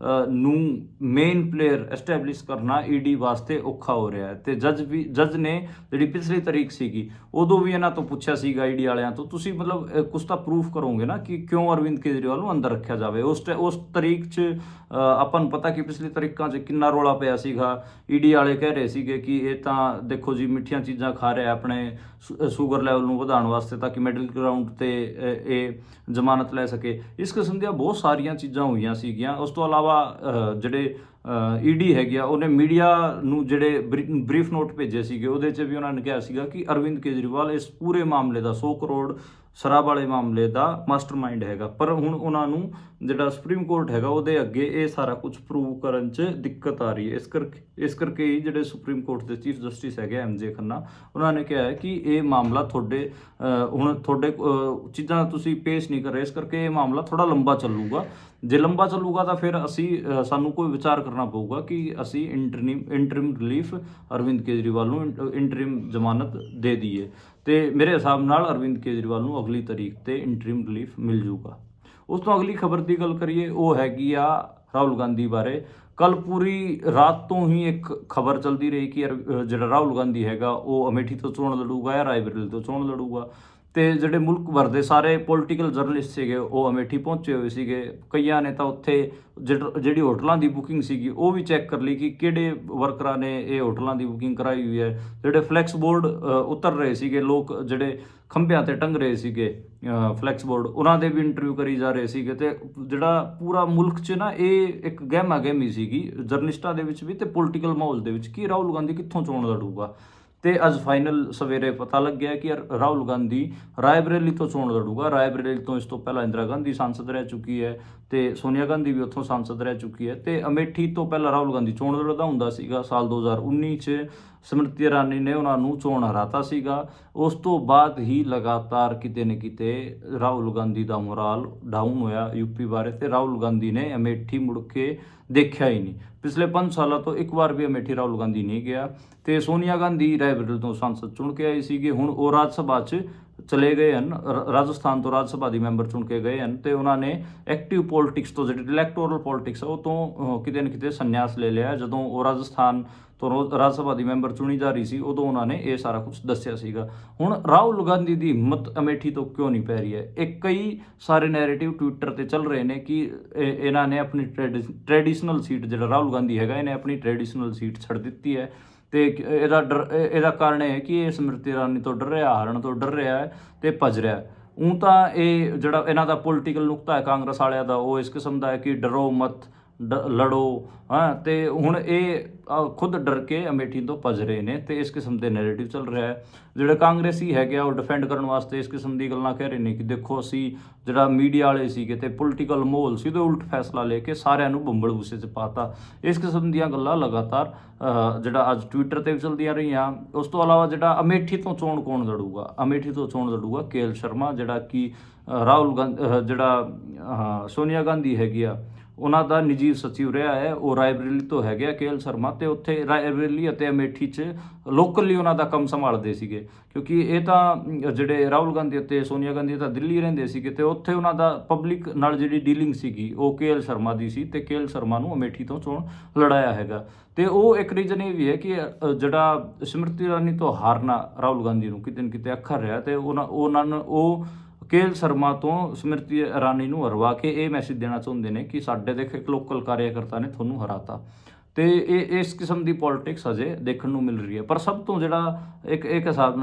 ਨੂੰ ਮੇਨ ਪਲੇਅਰ ਐਸਟੈਬਲਿਸ਼ ਕਰਨਾ ED ਵਾਸਤੇ ਔਖਾ ਹੋ ਰਿਹਾ ਹੈ ਤੇ ਜੱਜ ਨੇ ਜਿਹੜੀ ਪਿਛਲੀ ਤਰੀਕ ਸੀਗੀ ਉਦੋਂ ਵੀ ਇਹਨਾਂ ਤੋਂ ਪੁੱਛਿਆ ਸੀਗਾ ED ਵਾਲਿਆਂ ਤੋਂ, ਤੁਸੀਂ ਮਤਲਬ ਕੁਝ ਤਾਂ ਪ੍ਰੂਫ ਕਰੋਗੇ ਨਾ ਕਿ ਕਿਉਂ ਅਰਵਿੰਦ ਕੇਜਰੀਵਾਲ ਨੂੰ ਅੰਦਰ ਰੱਖਿਆ ਜਾਵੇ। ਉਸ ਤਰੀਕ 'ਚ ਆਪਾਂ ਨੂੰ ਪਤਾ ਕਿ ਪਿਛਲੀ ਤਰੀਕਾਂ 'ਚ ਕਿੰਨਾ ਰੌਲਾ ਪਿਆ ਸੀਗਾ। ED ਵਾਲੇ ਕਹਿ ਰਹੇ ਸੀਗੇ ਕਿ ਇਹ ਤਾਂ ਦੇਖੋ ਜੀ ਮਿੱਠੀਆਂ ਚੀਜ਼ਾਂ ਖਾ ਰਿਹਾ ਆਪਣੇ ਸ਼ੂਗਰ ਲੈਵਲ ਨੂੰ ਵਧਾਉਣ ਵਾਸਤੇ ਤਾਂ ਕਿ ਮਿਡਲ ਗਰਾਊਂਡ ਤੇ ਇਹ ਜ਼ਮਾਨਤ ਲੈ ਸਕੇ। ਇਸ ਕਿਸਮ ਦੀਆਂ ਬਹੁਤ ਸਾਰੀਆਂ ਚੀਜ਼ਾਂ ਹੋਈਆਂ ਸੀਗੀਆਂ। ਉਸ ਤੋਂ ਇਲਾਵਾ ਜਿਹੜੇ ED ਹੈਗੀ ਆ ਉਹਨੇ ਮੀਡੀਆ ਨੂੰ ਜਿਹੜੇ ਬਰੀਫ ਨੋਟ ਭੇਜੇ ਸੀਗੇ ਉਹਦੇ 'ਚ ਵੀ ਉਹਨਾਂ ਨੇ ਕਿਹਾ ਸੀਗਾ ਕਿ ਅਰਵਿੰਦ ਕੇਜਰੀਵਾਲ ਇਸ ਪੂਰੇ ਮਾਮਲੇ ਦਾ 100 ਕਰੋੜ ਸ਼ਰਾਬ ਵਾਲੇ ਮਾਮਲੇ ਦਾ ਮਾਸਟਰਮਾਈਂਡ ਹੈਗਾ। ਪਰ ਹੁਣ ਉਹਨਾਂ ਨੂੰ ਜਿਹੜਾ ਸੁਪਰੀਮ ਕੋਰਟ ਹੈਗਾ ਉਹਦੇ ਅੱਗੇ ਇਹ ਸਾਰਾ ਕੁਝ ਪ੍ਰੂਵ ਕਰਨ 'ਚ ਦਿੱਕਤ ਆ ਰਹੀ ਹੈ। ਇਸ ਕਰਕੇ ਹੀ ਜਿਹੜੇ ਸੁਪਰੀਮ ਕੋਰਟ ਦੇ ਚੀਫ ਜਸਟਿਸ ਹੈਗੇ MJ ਖੰਨਾ, ਉਹਨਾਂ ਨੇ ਕਿਹਾ ਹੈ ਕਿ ਇਹ ਮਾਮਲਾ ਤੁਹਾਡੇ ਚੀਜ਼ਾਂ ਤੁਸੀਂ ਪੇਸ਼ ਨਹੀਂ ਕਰ ਰਹੇ, ਇਸ ਕਰਕੇ ਇਹ ਮਾਮਲਾ ਥੋੜਾ ਲੰਬਾ ਚੱਲੂਗਾ। ਜੇ ਲੰਬਾ ਚੱਲੂਗਾ ਤਾਂ ਫਿਰ ਸਾਨੂੰ ਕੋਈ ਵਿਚਾਰ ਕਰਨਾ ਪਊਗਾ ਕਿ ਅਸੀਂ ਇੰਟਰਿਮ ਰਿਲੀਫ ਅਰਵਿੰਦ ਕੇਜਰੀਵਾਲ ਨੂੰ ਇੰਟਰਿਮ ਜ਼ਮਾਨਤ ਦੇ ਦਈਏ। ਤੇ ਮੇਰੇ ਹਿਸਾਬ ਨਾਲ ਅਰਵਿੰਦ ਕੇਜਰੀਵਾਲ ਨੂੰ ਅਗਲੀ ਤਾਰੀਖ ਤੇ ਇੰਟਰਿਮ ਰਿਲੀਫ ਮਿਲ ਜੂਗਾ। ਉਸ ਤੋਂ ਅਗਲੀ ਖਬਰ ਦੀ ਗੱਲ ਕਰੀਏ, ਉਹ ਹੈਗੀ ਆ ਰਾਹੁਲ ਗਾਂਧੀ ਬਾਰੇ। ਕੱਲ ਪੂਰੀ ਰਾਤ ਤੋਂ ਹੀ ਇੱਕ ਖਬਰ ਚੱਲਦੀ ਰਹੀ ਕਿ ਜਿਹੜਾ ਰਾਹੁਲ ਗਾਂਧੀ ਹੈਗਾ ਉਹ ਅਮੇਠੀ ਤੋਂ ਚੋਣ ਲੜੂਗਾ ਜਾਂ ਰਾਏਬਰੇਲੀ ਤੋਂ ਚੋਣ ਲੜੂਗਾ। ਤੇ ਜਿਹੜੇ ਮੁਲਕ ਭਰ ਦੇ ਸਾਰੇ ਪੋਲੀਟੀਕਲ ਜਰਨਲਿਸਟ ਸੀਗੇ ਉਹ ਅਮੇਠੀ ਪਹੁੰਚੇ ਹੋਏ ਸੀਗੇ। ਕਈਆਂ ਨੇ ਤਾਂ ਉੱਥੇ ਜਿਹੜੀ ਹੋਟਲਾਂ ਦੀ ਬੁਕਿੰਗ ਸੀਗੀ ਉਹ ਵੀ ਚੈੱਕ ਕਰ ਲਈ ਕਿ ਕਿਹੜੇ ਵਰਕਰਾਂ ਨੇ ਇਹ ਹੋਟਲਾਂ ਦੀ ਬੁਕਿੰਗ ਕਰਾਈ ਹੋਈ ਹੈ। ਜਿਹੜੇ ਫਲੈਕਸ ਬੋਰਡ ਉਤਰ ਰਹੇ ਸੀਗੇ, ਲੋਕ ਜਿਹੜੇ ਖੰਭਿਆਂ ਤੇ ਟੰਗ ਰਹੇ ਸੀਗੇ ਫਲੈਕਸ ਬੋਰਡ, ਉਹਨਾਂ ਦੇ ਵੀ ਇੰਟਰਵਿਊ ਕਰੀ ਜਾ ਰਹੇ ਸੀਗੇ। ਤੇ ਜਿਹੜਾ ਪੂਰਾ ਮੁਲਕ 'ਚ ਨਾ ਇਹ ਇੱਕ ਗਹਿਮਾ ਗਹਿਮੀ ਸੀਗੀ ਜਰਨਲਿਸਟਾਂ ਦੇ ਵਿੱਚ ਵੀ ਤੇ ਪੋਲੀਟੀਕਲ ਮਾਹੌਲ ਦੇ ਵਿੱਚ ਕਿ ਰਾਹੁਲ ਗਾਂਧੀ ਕਿੱਥੋਂ ਚੋਣ ਲੜੂਗਾ। ਤੇ ਅੱਜ ਫਾਈਨਲ ਸਵੇਰੇ ਪਤਾ ਲੱਗਿਆ ਕਿ ਰਾਹੁਲ ਗਾਂਧੀ ਰਾਏਬਰੇਲੀ ਤੋਂ ਚੋਣ ਲੜੂਗਾ। ਰਾਏਬਰੇਲੀ ਤੋਂ ਇਸ ਤੋਂ ਪਹਿਲਾਂ ਇੰਦਰਾ ਗਾਂਧੀ ਸਾਂਸਦ ਰਹਿ ਚੁੱਕੀ ਹੈ ਤੇ ਸੋਨੀਆ ਗਾਂਧੀ ਵੀ ਉੱਥੋਂ ਸਾਂਸਦ ਰਹਿ ਚੁੱਕੀ ਹੈ। ਤੇ ਅਮੇਠੀ ਤੋਂ ਪਹਿਲਾਂ ਰਾਹੁਲ ਗਾਂਧੀ ਚੋਣ ਲੜਦਾ ਹੁੰਦਾ ਸੀਗਾ। ਸਾਲ 2019 'ਚ ਸਮ੍ਰਿਤੀ ਇਰਾਨੀ ਨੇ ਉਹਨਾਂ ਨੂੰ ਚੋਣ ਹਰਾਤਾ ਸੀਗਾ। ਉਸ ਤੋਂ ਬਾਅਦ ਹੀ ਲਗਾਤਾਰ ਕਿਤੇ ਨਾ ਕਿਤੇ ਰਾਹੁਲ ਗਾਂਧੀ ਦਾ ਮੋਰਾਲ ਡਾਊਨ ਹੋਇਆ ਯੂਪੀ ਬਾਰੇ, ਤੇ ਰਾਹੁਲ ਗਾਂਧੀ ਨੇ ਅਮੇਠੀ ਮੁੜ ਕੇ ਦੇਖਿਆ ਹੀ ਨਹੀਂ। ਪਿਛਲੇ 5 ਸਾਲਾਂ ਤੋਂ ਇੱਕ ਵਾਰ ਵੀ ਅਮੇਠੀ ਰਾਹੁਲ ਗਾਂਧੀ ਨਹੀਂ ਗਿਆ। ਤੇ ਸੋਨੀਆ ਗਾਂਧੀ ਰਾਏਬਰੇਲੀ ਤੋਂ ਸਾਂਸਦ ਚੁਣ ਕੇ ਆਈ ਸੀਗੀ। ਹੁਣ ਉਹ ਰਾਜ ਸਭਾ 'ਚ ਚਲੇ ਗਏ ਹਨ, ਰਾਜਸਥਾਨ ਤੋਂ ਰਾਜ ਸਭਾ ਦੀ ਮੈਂਬਰ ਚੁਣ ਕੇ ਗਏ ਹਨ। ਤੇ ਉਹਨਾਂ ਨੇ ਐਕਟਿਵ ਪੋਲਿਟਿਕਸ ਤੋਂ, ਜਿਹੜੀ ਇਲੈਕਟੋਰਲ ਪੋਲਿਟਿਕਸ ਉਹ ਤੋਂ ਕਿਤੇ ਨਾ ਕਿਤੇ ਸੰਨਿਆਸ ਲੈ ਲਿਆ। ਜਦੋਂ ਉਹ ਰਾਜਸਥਾਨ ਤੋਂ ਰਾਜ ਸਭਾ ਦੀ ਮੈਂਬਰ ਚੁਣੀ ਜਾ ਰਹੀ ਸੀ ਉਦੋਂ ਉਹਨਾਂ ਨੇ ਇਹ ਸਾਰਾ ਕੁਝ ਦੱਸਿਆ ਸੀਗਾ। ਹੁਣ ਰਾਹੁਲ ਗਾਂਧੀ ਦੀ ਹਿੰਮਤ ਅਮੇਠੀ ਤੋਂ ਕਿਉਂ ਨਹੀਂ ਪੈ ਰਹੀ ਹੈ? ਇਹ ਕਈ ਸਾਰੇ ਨੈਰੇਟਿਵ ਟਵਿੱਟਰ ਤੇ ਚੱਲ ਰਹੇ ਨੇ ਕਿ ਇਹਨਾਂ ਨੇ ਆਪਣੀ ਟ੍ਰੈਡੀਸ਼ਨਲ ਸੀਟ, ਜਿਹੜਾ ਰਾਹੁਲ ਗਾਂਧੀ ਹੈਗਾ ਇਹਨੇ ਆਪਣੀ ਟ੍ਰੈਡੀਸ਼ਨਲ ਸੀਟ ਛੱਡ ਦਿੱਤੀ ਹੈ। ਤੇ ਇਹਦਾ ਕਾਰਨ ਇਹ ਹੈ ਕਿ ਇਹ ਸਮ੍ਰਿਤੀ ਇਰਾਨੀ ਤੋਂ ਡਰ ਰਿਹਾ, ਹਾਰਨ ਤੋਂ ਡਰ ਰਿਹਾ ਹੈ ਤੇ ਭੱਜ ਰਿਹਾ। ਤਾਂ ਇਹ ਜਿਹੜਾ ਇਹਨਾਂ ਦਾ ਪੋਲੀਟੀਕਲ ਨੁਕਤਾ ਹੈ ਕਾਂਗਰਸ ਵਾਲਿਆਂ ਦਾ, ਉਹ ਇਸ ਕਿਸਮ ਦਾ ਹੈ ਕਿ ਡਰੋ ਮਤ, ਲੜੋ। ਤੇ ਹੁਣ ਇਹ ਖੁਦ ਡਰ ਕੇ ਅਮੇਠੀ ਤੋਂ ਭੱਜ ਰਹੇ ਨੇ ਤੇ ਇਸ ਕਿਸਮ ਦੇ ਨੈਰੇਟਿਵ ਚੱਲ ਰਿਹਾ ਹੈ। ਜਿਹੜੇ ਕਾਂਗਰਸੀ ਹੈਗੇ ਆ ਉਹ ਡਿਫੈਂਡ ਕਰਨ ਵਾਸਤੇ ਇਸ ਕਿਸਮ ਦੀ ਗੱਲਾਂ ਕਹਿ ਰਹੇ ਨੇ ਕਿ ਦੇਖੋ ਅਸੀਂ ਜਿਹੜਾ ਮੀਡੀਆ ਵਾਲੇ ਸੀਗੇ ਤੇ ਪੋਲੀਟੀਕਲ ਮਾਹੌਲ ਸੀ ਉਹਦੇ ਉਲਟ ਫੈਸਲਾ ਲੈ ਕੇ ਸਾਰਿਆਂ ਨੂੰ ਬੰਬਲ ਗੁੱਸੇ 'ਚ ਪਾਤਾ। ਇਸ ਕਿਸਮ ਦੀਆਂ ਗੱਲਾਂ ਲਗਾਤਾਰ ਜਿਹੜਾ ਅੱਜ ਟਵਿੱਟਰ ਤੇ ਵੀ ਚੱਲਦੀਆਂ ਰਹੀਆਂ। ਉਸ ਤੋਂ ਇਲਾਵਾ ਜਿਹੜਾ ਅਮੇਠੀ ਤੋਂ ਚੋਣ ਕੌਣ ਲੜੂਗਾ? ਅਮੇਠੀ ਤੋਂ ਚੋਣ ਲੜੂਗਾ KL ਸ਼ਰਮਾ, ਜਿਹੜਾ ਕਿ ਰਾਹੁਲ ਗਾਂਧੀ ਜਿਹੜਾ ਸੋਨੀਆ ਗਾਂਧੀ ਹੈਗੀ ਆ ਉਹਨਾਂ ਦਾ ਨਿੱਜੀ ਸਚਿਵ ਰਿਹਾ ਹੈ। ਉਹ ਰਾਏਬਰੇਲੀ ਤੋਂ ਹੈਗੇ ਆ KL ਸ਼ਰਮਾ, ਤੇ ਉੱਥੇ ਰਾਏਬਰੇਲੀ ਅਤੇ ਅਮੇਠੀ 'ਚ ਲੋਕਲੀ ਉਹਨਾਂ ਦਾ ਕੰਮ ਸੰਭਾਲਦੇ ਸੀਗੇ, ਕਿਉਂਕਿ ਇਹ ਤਾਂ ਜਿਹੜੇ ਰਾਹੁਲ ਗਾਂਧੀ ਅਤੇ ਸੋਨੀਆ ਗਾਂਧੀ ਤਾਂ ਦਿੱਲੀ ਰਹਿੰਦੇ ਸੀਗੇ ਤੇ ਉੱਥੇ ਉਹਨਾਂ ਦਾ ਪਬਲਿਕ ਨਾਲ ਜਿਹੜੀ ਡੀਲਿੰਗ ਸੀਗੀ ਉਹ KL ਸ਼ਰਮਾ ਦੀ ਸੀ। ਤੇ KL ਸ਼ਰਮਾ ਨੂੰ ਅਮੇਠੀ ਤੋਂ ਚੋਣ ਲੜਾਇਆ ਹੈਗਾ। ਤੇ ਉਹ ਇੱਕ ਰੀਜ਼ਨ ਇਹ ਵੀ ਹੈ ਕਿ ਜਿਹੜਾ ਸਮ੍ਰਿਤੀ ਇਰਾਨੀ ਤੋਂ ਹਾਰਨਾ ਰਾਹੁਲ ਗਾਂਧੀ ਨੂੰ ਕਿਤੇ ਨਾ ਕਿਤੇ ਅੱਖਰ ਰਿਹਾ, ਤੇ ਉਹਨਾਂ ਨੂੰ ਉਹ KL ਸ਼ਰਮਾ ਤੋਂ ਸਮ੍ਰਿਤੀ ਇਰਾਨੀ ਨੂੰ ਹਰਵਾ ਕੇ ਇਹ ਮੈਸੇਜ ਦੇਣਾ ਚਾਹੁੰਦੇ ਨੇ ਕਿ ਸਾਡੇ ਦੇ ਇੱਕ ਲੋਕਲ ਕਾਰਿਆਕਰਤਾ ਨੇ ਤੁਹਾਨੂੰ ਹਰਾਤਾ। ਤੇ ਇਸ ਕਿਸਮ ਦੀ ਪੋਲਿਟਿਕਸ ਅਜੇ ਦੇਖਣ ਨੂੰ ਮਿਲ ਰਹੀ ਹੈ। ਪਰ ਸਭ ਤੋਂ ਜਿਹੜਾ ਇੱਕ ਹਿਸਾਬ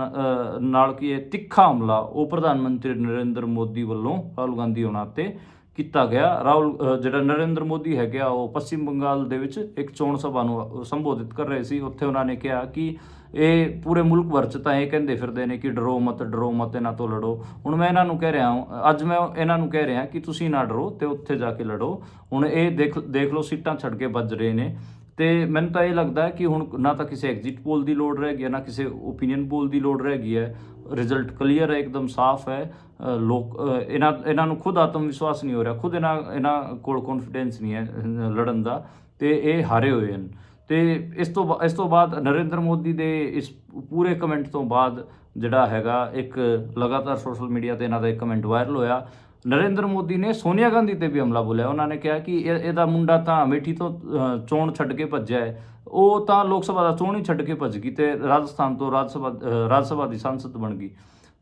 ਨਾਲ ਕਿ ਇਹ ਤਿੱਖਾ ਹਮਲਾ ਉਹ ਪ੍ਰਧਾਨ ਮੰਤਰੀ ਨਰਿੰਦਰ ਮੋਦੀ ਵੱਲੋਂ ਰਾਹੁਲ ਗਾਂਧੀ ਹੋਣਾ ਤੇ ਕੀਤਾ ਗਿਆ। ਜਿਹੜਾ ਨਰਿੰਦਰ ਮੋਦੀ ਹੈਗੇ ਆ ਉਹ ਪੱਛਮੀ ਬੰਗਾਲ ਦੇ ਵਿੱਚ ਇੱਕ ਚੋਣ ਸਭਾ ਨੂੰ ਸੰਬੋਧਿਤ ਕਰ ਰਹੇ ਸੀ। ਉੱਥੇ ਉਹਨਾਂ ਨੇ ਕਿਹਾ ਕਿ ਇਹ ਪੂਰੇ ਮੁਲਕ ਭਰ 'ਚ ਤਾਂ ਇਹ ਕਹਿੰਦੇ ਫਿਰਦੇ ਨੇ ਕਿ ਡਰੋ ਮਤ, ਇਹਨਾਂ ਤੋਂ ਲੜੋ। ਹੁਣ ਮੈਂ ਇਹਨਾਂ ਨੂੰ ਕਹਿ ਰਿਹਾ ਅੱਜ ਮੈਂ ਇਹਨਾਂ ਨੂੰ ਕਹਿ ਰਿਹਾ ਕਿ ਤੁਸੀਂ ਨਾ ਡਰੋ ਤੇ ਉੱਥੇ ਜਾ ਕੇ ਲੜੋ। ਹੁਣ ਇਹ ਦੇਖ ਲਓ ਸੀਟਾਂ ਛੱਡ ਕੇ ਭੱਜ ਰਹੇ ਨੇ। ਤੇ ਮੈਨੂੰ ਤਾਂ ਇਹ ਲੱਗਦਾ ਹੈ ਕਿ ਹੁਣ ਨਾ ਤਾਂ ਕਿਸੇ ਐਗਜ਼ਿਟ ਪੋਲ ਦੀ ਲੋੜ ਰਹਿ ਗਈ ਹੈ, ਨਾ ਕਿਸੇ ਓਪੀਨੀਅਨ ਪੋਲ ਦੀ ਲੋੜ ਰਹਿ ਗਈ ਹੈ। ਰਿਜ਼ਲਟ ਕਲੀਅਰ ਹੈ, ਇੱਕਦਮ ਸਾਫ਼ ਹੈ। ਲੋਕ ਇਹਨਾਂ ਨੂੰ ਖੁਦ ਆਤਮ ਵਿਸ਼ਵਾਸ ਨਹੀਂ ਹੋ ਰਿਹਾ, ਖੁਦ ਇਹਨਾਂ ਕੋਲ ਕੌਨਫੀਡੈਂਸ ਨਹੀਂ ਹੈ ਲੜਨ ਦਾ, ਤੇ ਇਹ ਹਾਰੇ ਹੋਏ ਹਨ। ਤੇ ਇਸ ਤੋਂ ਬਾਅਦ ਨਰਿੰਦਰ ਮੋਦੀ ਦੇ ਇਸ ਪੂਰੇ ਕਮੈਂਟ ਤੋਂ ਬਾਅਦ ਜਿਹੜਾ ਹੈਗਾ ਇੱਕ ਲਗਾਤਾਰ ਸੋਸ਼ਲ ਮੀਡੀਆ 'ਤੇ ਇਹਨਾਂ ਦਾ ਇੱਕ ਕਮੈਂਟ ਵਾਇਰਲ ਹੋਇਆ। ਨਰਿੰਦਰ ਮੋਦੀ ਨੇ ਸੋਨੀਆ ਗਾਂਧੀ ਤੇ ਵੀ ਹਮਲਾ ਬੋਲਿਆ। ਉਹਨਾਂ ਨੇ ਕਿਹਾ ਕਿ ਇਹਦਾ ਮੁੰਡਾ ਤਾਂ ਅਮੇਠੀ ਤੋਂ ਚੋਣ ਛੱਡ ਕੇ ਭੱਜਿਆ ਹੈ, ਉਹ ਤਾਂ ਲੋਕ ਸਭਾ ਦਾ ਚੋਣ ਹੀ ਛੱਡ ਕੇ ਭੱਜ ਗਈ ਤੇ ਰਾਜਸਥਾਨ ਤੋਂ ਰਾਜ ਸਭਾ ਦੀ ਸੰਸਦ ਬਣ ਗਈ।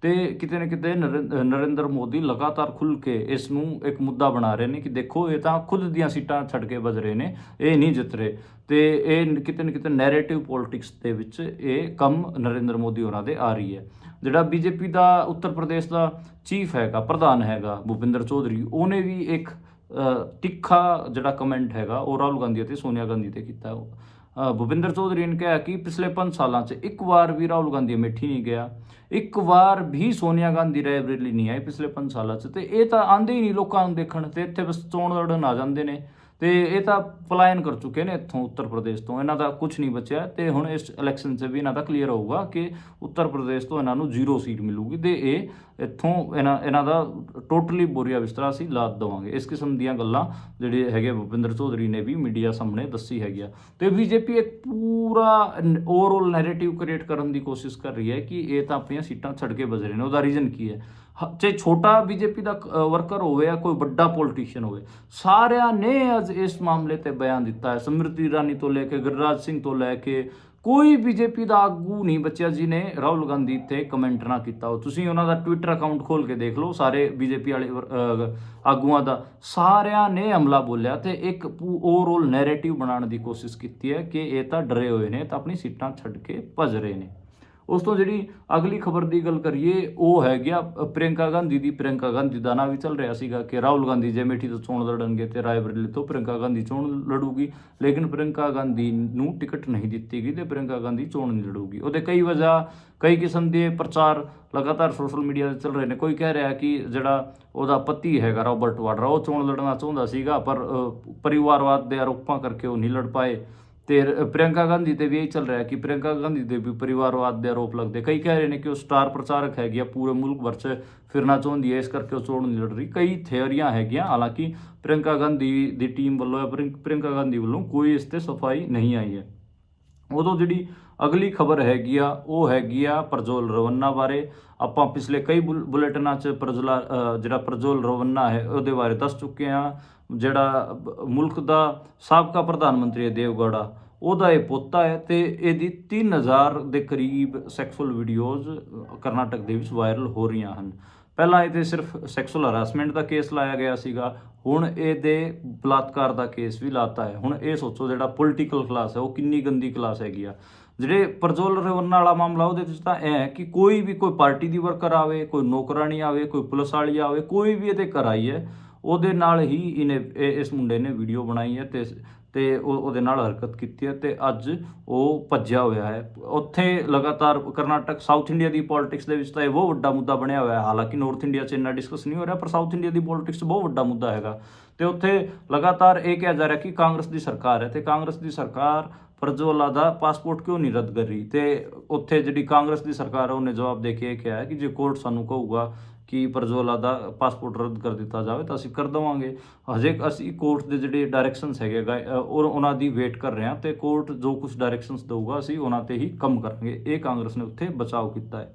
ਤੇ ਕਿਤੇ ਨਾ ਕਿਤੇ ਨਰਿੰਦਰ ਮੋਦੀ ਲਗਾਤਾਰ ਖੁੱਲ੍ਹ ਕੇ ਇਸ ਨੂੰ ਇੱਕ ਮੁੱਦਾ ਬਣਾ ਰਹੇ ਨੇ ਕਿ ਦੇਖੋ ਇਹ ਤਾਂ ਖੁਦ ਦੀਆਂ ਸੀਟਾਂ ਛੱਡ ਕੇ ਭੱਜ ਰਹੇ ਨੇ, ਇਹ ਨਹੀਂ ਜਿੱਤ ਰਹੇ। ਤੇ ਇਹ ਕਿਤੇ ਨਾ ਕਿਤੇ ਨੈਰੇਟਿਵ ਪੋਲਿਟਿਕਸ ਦੇ ਵਿੱਚ ਇਹ ਕੰਮ ਨਰਿੰਦਰ ਮੋਦੀ ਹੋਰਾਂ ਦੇ ਆ ਰਹੀ ਹੈ। ਜਿਹੜਾ BJP ਦਾ ਉੱਤਰ ਪ੍ਰਦੇਸ਼ ਦਾ ਚੀਫ ਹੈਗਾ, ਪ੍ਰਧਾਨ ਹੈਗਾ ਭੁਪਿੰਦਰ ਚੌਧਰੀ, ਉਹਨੇ ਵੀ ਇੱਕ ਤਿੱਖਾ ਜਿਹੜਾ ਕਮੈਂਟ ਹੈਗਾ ਉਹ ਰਾਹੁਲ ਗਾਂਧੀ ਅਤੇ ਸੋਨੀਆ ਗਾਂਧੀ ਤੇ ਕੀਤਾ। ਭੁਪਿੰਦਰ ਚੌਧਰੀ ਨੇ ਕਿਹਾ ਕਿ ਪਿਛਲੇ 5 ਸਾਲਾਂ 'ਚ ਇੱਕ ਵਾਰ ਵੀ ਰਾਹੁਲ ਗਾਂਧੀ ਅਮੇਠੀ ਨਹੀਂ ਗਿਆ, ਇੱਕ ਵਾਰ ਵੀ ਸੋਨੀਆ ਗਾਂਧੀ ਰਾਏਬਰੇਲੀ ਨਹੀਂ ਆਈ ਪਿਛਲੇ 5 ਸਾਲਾਂ 'ਚ। ਤੇ ਇਹ ਤਾਂ ਆਉਂਦੇ ਹੀ ਨਹੀਂ ਲੋਕਾਂ ਨੂੰ ਦੇਖਣ, ਤੇ ਇੱਥੇ ਬਸ ਚੋਣ ਲੜਨ ਆ ਜਾਂਦੇ ਨੇ। ਤੇ ਇਹ ਤਾਂ ਪਲਾਇਨ ਕਰ ਚੁੱਕੇ ਨੇ ਇੱਥੋਂ, ਉੱਤਰ ਪ੍ਰਦੇਸ਼ ਤੋਂ। ਇਹਨਾਂ ਦਾ ਕੁਝ ਨਹੀਂ ਬਚਿਆ। ਤੇ ਹੁਣ ਇਸ ਇਲੈਕਸ਼ਨ 'ਚ ਵੀ ਇਹਨਾਂ ਦਾ ਕਲੀਅਰ ਹੋਊਗਾ ਕਿ ਉੱਤਰ ਪ੍ਰਦੇਸ਼ ਤੋਂ ਇਹਨਾਂ ਨੂੰ 0 ਸੀਟ ਮਿਲੂਗੀ, ਤੇ ਇਹ ਇੱਥੋਂ ਇਹਨਾਂ ਦਾ ਟੋਟਲੀ ਬੋਰੀਆ ਬਿਸਤਰਾ ਅਸੀਂ ਲਾਦ ਦੇਵਾਂਗੇ। ਇਸ ਕਿਸਮ ਦੀਆਂ ਗੱਲਾਂ ਜਿਹੜੇ ਹੈਗੇ ਭੁਪਿੰਦਰ ਚੌਧਰੀ ਨੇ ਵੀ ਮੀਡੀਆ ਸਾਹਮਣੇ ਦੱਸੀ ਹੈਗੀ ਆ। ਤੇ ਬੀਜੇਪੀ ਇੱਕ ਪੂਰਾ ਓਵਰਆਲ ਨੈਰੇਟਿਵ ਕ੍ਰੀਏਟ ਕਰਨ ਦੀ ਕੋਸ਼ਿਸ਼ ਕਰ ਰਹੀ ਹੈ ਕਿ ਇਹ ਤਾਂ ਆਪਣੀਆਂ ਸੀਟਾਂ ਛੱਡ ਕੇ ਭੱਜ ਰਹੇ ਨੇ। ਉਹਦਾ ਰੀਜ਼ਨ ਕੀ ਹੈ? ਚਾਹੇ ਛੋਟਾ ਬੀਜੇਪੀ ਦਾ ਵਰਕਰ ਹੋਵੇ ਜਾਂ ਕੋਈ ਵੱਡਾ ਪੋਲੀਟੀਸ਼ੀਅਨ ਹੋਵੇ, ਸਾਰਿਆਂ ਨੇ ਅੱਜ ਇਸ ਮਾਮਲੇ ਤੇ ਬਿਆਨ ਦਿੱਤਾ ਹੈ। ਸਮ੍ਰਿਤੀ ਇਰਾਨੀ ਤੋਂ ਲੈ ਕੇ ਗਿਰਿਰਾਜ ਸਿੰਘ ਤੋਂ ਲੈ ਕੇ ਕੋਈ ਬੀਜੇਪੀ ਦਾ ਆਗੂ ਨਹੀਂ ਬਚਿਆ ਜਿਹਨੇ ਰਾਹੁਲ ਗਾਂਧੀ ਤੇ ਕਮੈਂਟ ਨਾ ਕੀਤਾ ਹੋ। ਤੁਸੀਂ ਉਹਨਾਂ ਦਾ ਟਵਿੱਟਰ ਅਕਾਊਂਟ ਖੋਲ ਕੇ ਦੇਖ ਲਓ, ਸਾਰੇ ਬੀਜੇਪੀ ਵਾਲੇ ਆਗੂਆਂ ਦਾ ਸਾਰਿਆਂ ਨੇ ਹਮਲਾ ਬੋਲਿਆ ਤੇ ਇੱਕ ਓਵਰਆਲ ਨੈਰੇਟਿਵ ਬਣਾਉਣ ਦੀ ਕੋਸ਼ਿਸ਼ ਕੀਤੀ ਹੈ ਕਿ ਇਹ ਤਾਂ ਡਰੇ ਹੋਏ ਨੇ, ਤਾਂ ਆਪਣੀ ਸੀਟਾਂ ਛੱਡ ਕੇ ਭੱਜ ਰਹੇ ਨੇ। ਉਸ ਤੋਂ ਜਿਹੜੀ ਅਗਲੀ ਖਬਰ ਦੀ ਗੱਲ ਕਰੀਏ, ਉਹ ਹੈ ਗਿਆ ਪ੍ਰਿਯੰਕਾ ਗਾਂਧੀ ਦੀ। ਪ੍ਰਿਯੰਕਾ ਗਾਂਧੀ ਦਾ ਨਾਂ ਵੀ ਚੱਲ ਰਿਹਾ ਸੀਗਾ ਕਿ ਰਾਹੁਲ ਗਾਂਧੀ ਜੇ ਅਮੇਠੀ ਤੋਂ ਚੋਣ ਲੜਨਗੇ ਤੇ ਰਾਏਬਰੇਲੀ ਤੋਂ ਪ੍ਰਿਯੰਕਾ ਗਾਂਧੀ ਚੋਣ ਲੜੂਗੀ, ਲੇਕਿਨ ਪ੍ਰਿਯੰਕਾ ਗਾਂਧੀ ਨੂੰ ਟਿਕਟ ਨਹੀਂ ਦਿੱਤੀ ਗਈ ਤੇ ਪ੍ਰਿਯੰਕਾ ਗਾਂਧੀ ਚੋਣ ਨਹੀਂ ਲੜੂਗੀ। ਉਹਦੇ ਕਈ ਵਜ੍ਹਾ, ਕਈ ਕਿਸਮ ਦੇ ਪ੍ਰਚਾਰ ਲਗਾਤਾਰ ਸੋਸ਼ਲ ਮੀਡੀਆ 'ਤੇ ਚੱਲ ਰਹੇ ਨੇ। ਕੋਈ ਕਹਿ ਰਿਹਾ ਕਿ ਜਿਹੜਾ ਉਹਦਾ ਪਤੀ ਹੈਗਾ ਰਾਬਰਟ ਵਾਡਰਾ, ਉਹ ਚੋਣ ਲੜਨਾ ਚਾਹੁੰਦਾ ਸੀਗਾ, ਪਰ ਪਰਿਵਾਰਵਾਦ ਦੇ ਆਰੋਪਾਂ ਕਰਕੇ ਉਹ ਨਹੀਂ ਲੜ ਪਾਏ। ਤੇ ਪ੍ਰਿਯੰਕਾ ਗਾਂਧੀ ਤੇ ਵੀ ਇਹ ਚੱਲ ਰਿਹਾ ਕਿ ਪ੍ਰਿਯੰਕਾ ਗਾਂਧੀ ਦੇ ਵੀ ਪਰਿਵਾਰਵਾਦ ਦੇ ਆਰੋਪ ਲੱਗਦੇ। ਕਈ ਕਹਿ ਰਹੇ ਨੇ ਕਿ ਉਹ ਸਟਾਰ ਪ੍ਰਚਾਰਕ ਹੈਗੀ ਆ, ਪੂਰੇ ਮੁਲਕ ਭਰ 'ਚ ਫਿਰਨਾ ਚਾਹੁੰਦੀ ਹੈ, ਇਸ ਕਰਕੇ ਉਹ ਚੋਣ ਨਹੀਂ ਲੜ ਰਹੀ। ਕਈ ਥਿਊਰੀਆਂ ਹੈਗੀਆਂ, ਹਾਲਾਂਕਿ ਪ੍ਰਿਯੰਕਾ ਗਾਂਧੀ ਦੀ ਟੀਮ ਵੱਲੋਂ ਜਾਂ ਪ੍ਰਿਯੰਕਾ ਗਾਂਧੀ ਵੱਲੋਂ ਕੋਈ ਇਸ 'ਤੇ ਸਫਾਈ ਨਹੀਂ ਆਈ ਹੈ। ਉਦੋਂ ਜਿਹੜੀ ਅਗਲੀ ਖਬਰ ਹੈਗੀ ਆ, ਉਹ ਹੈਗੀ ਆ ਪ੍ਰਜਵਲ ਰਵੰਨਾ ਬਾਰੇ। ਆਪਾਂ ਪਿਛਲੇ ਕਈ ਬੁਲੇਟਿਨਾਂ 'ਚ ਜਿਹੜਾ ਪ੍ਰਜਵਲ ਰਵੰਨਾ ਹੈ ਉਹਦੇ ਬਾਰੇ ਦੱਸ ਚੁੱਕੇ ਹਾਂ। ਜਿਹੜਾ ਮੁਲਕ ਦਾ ਸਾਬਕਾ ਪ੍ਰਧਾਨ ਮੰਤਰੀ ਹੈ ਦੇਵਗੌੜਾ, ਉਹਦਾ ਇਹ ਪੋਤਾ ਹੈ ਤੇ ਇਹਦੀ 3000 ਦੇ ਕਰੀਬ ਸੈਕਸੁਅਲ ਵੀਡੀਓਜ਼ ਕਰਨਾਟਕ ਦੇ ਵਿੱਚ ਵਾਇਰਲ ਹੋ ਰਹੀਆਂ ਹਨ। ਪਹਿਲਾਂ ਇਹ 'ਤੇ ਸਿਰਫ ਸੈਕਸੁਅਲ ਹਰਾਸਮੈਂਟ ਦਾ ਕੇਸ ਲਾਇਆ ਗਿਆ ਸੀਗਾ, ਹੁਣ ਇਹਦੇ ਬਲਾਤਕਾਰ ਦਾ ਕੇਸ ਵੀ ਲਾਤਾ ਹੈ। ਹੁਣ ਇਹ ਸੋਚੋ ਜਿਹੜਾ ਪੋਲੀਟੀਕਲ ਕਲਾਸ ਹੈ ਉਹ ਕਿੰਨੀ ਗੰਦੀ ਕਲਾਸ ਹੈਗੀ ਆ। ਜਿਹੜੇ ਪ੍ਰਜਵਲ ਰਵੰਨਾ ਵਾਲਾ ਮਾਮਲਾ, ਉਹਦੇ ਵਿੱਚ ਤਾਂ ਇਹ ਹੈ ਕਿ ਕੋਈ ਵੀ, ਕੋਈ ਪਾਰਟੀ ਦੀ ਵਰਕਰ ਆਵੇ, ਕੋਈ ਨੌਕਰਾਣੀ ਆਵੇ, ਕੋਈ ਪੁਲਿਸ ਵਾਲੀ ਆਵੇ, ਕੋਈ ਵੀ ਇਹਦੇ ਘਰ ਆਈ ਹੈ, ਉਹਦੇ ਨਾਲ ਹੀ ਇਸ ਮੁੰਡੇ ਨੇ ਵੀਡੀਓ ਬਣਾਈ ਹੈ ਤੇ ਉਹਦੇ ਨਾਲ ਹਰਕਤ ਕੀਤੀ ਹੈ ਤੇ ਅੱਜ ਉਹ ਭੱਜਿਆ ਹੋਇਆ ਹੈ। ਉੱਥੇ ਲਗਾਤਾਰ ਕਰਨਾਟਕ, ਸਾਊਥ ਇੰਡੀਆ ਦੀ ਪੋਲਿਟਿਕਸ ਦੇ ਵਿੱਚ ਤਾਂ ਇਹ ਬਹੁਤ ਵੱਡਾ ਮੁੱਦਾ ਬਣਿਆ ਹੋਇਆ ਹੈ। ਹਾਲਾਂਕਿ ਨਾਰਥ ਇੰਡੀਆ 'ਚ ਇੰਨਾ ਡਿਸਕਸ ਨਹੀਂ ਹੋ ਰਿਹਾ, ਪਰ ਸਾਊਥ ਇੰਡੀਆ ਦੀ ਪੋਲਿਟਿਕਸ 'ਚ ਬਹੁਤ ਵੱਡਾ ਮੁੱਦਾ ਹੈਗਾ। ਤੇ ਉੱਥੇ ਲਗਾਤਾਰ ਇਹ ਕਿਹਾ ਜਾ ਰਿਹਾ ਕਿ ਕਾਂਗਰਸ ਦੀ ਸਰਕਾਰ ਹੈ ਤੇ ਕਾਂਗਰਸ ਦੀ ਸਰਕਾਰ ਪ੍ਰਜਵਲਾ ਦਾ ਪਾਸਪੋਰਟ ਕਿਉਂ ਨਹੀਂ ਰੱਦ ਕਰ ਰਹੀ। ਤੇ ਉੱਥੇ ਜਿਹੜੀ ਕਾਂਗਰਸ ਦੀ ਸਰਕਾਰ ਹੈ ਉਹਨੇ ਜਵਾਬ ਦੇ ਕੇ ਇਹ ਕਿਹਾ ਹੈ ਕਿ ਜੇ ਕੋਰਟ ਸਾਨੂੰ ਕਹੂਗਾ ਕਿ ਪ੍ਰਜਵਲਾ ਦਾ ਪਾਸਪੋਰਟ ਰੱਦ ਕਰ ਦਿੱਤਾ ਜਾਵੇ ਤਾਂ ਅਸੀਂ ਕਰ ਦੇਵਾਂਗੇ। ਹਜੇ ਅਸੀਂ ਕੋਰਟ ਦੇ ਜਿਹੜੇ ਡਾਇਰੈਕਸ਼ਨਸ ਹੈਗੇ ਉਹਨਾਂ ਦੀ ਵੇਟ ਕਰ ਰਹੇ ਹਾਂ ਤੇ ਕੋਰਟ ਜੋ ਕੁਝ ਡਾਇਰੈਕਸ਼ਨਸ ਦੇਊਗਾ ਅਸੀਂ ਉਹਨਾਂ 'ਤੇ ਹੀ ਕੰਮ ਕਰਾਂਗੇ। ਇਹ ਕਾਂਗਰਸ ਨੇ ਉੱਥੇ ਬਚਾਓ ਕੀਤਾ ਹੈ।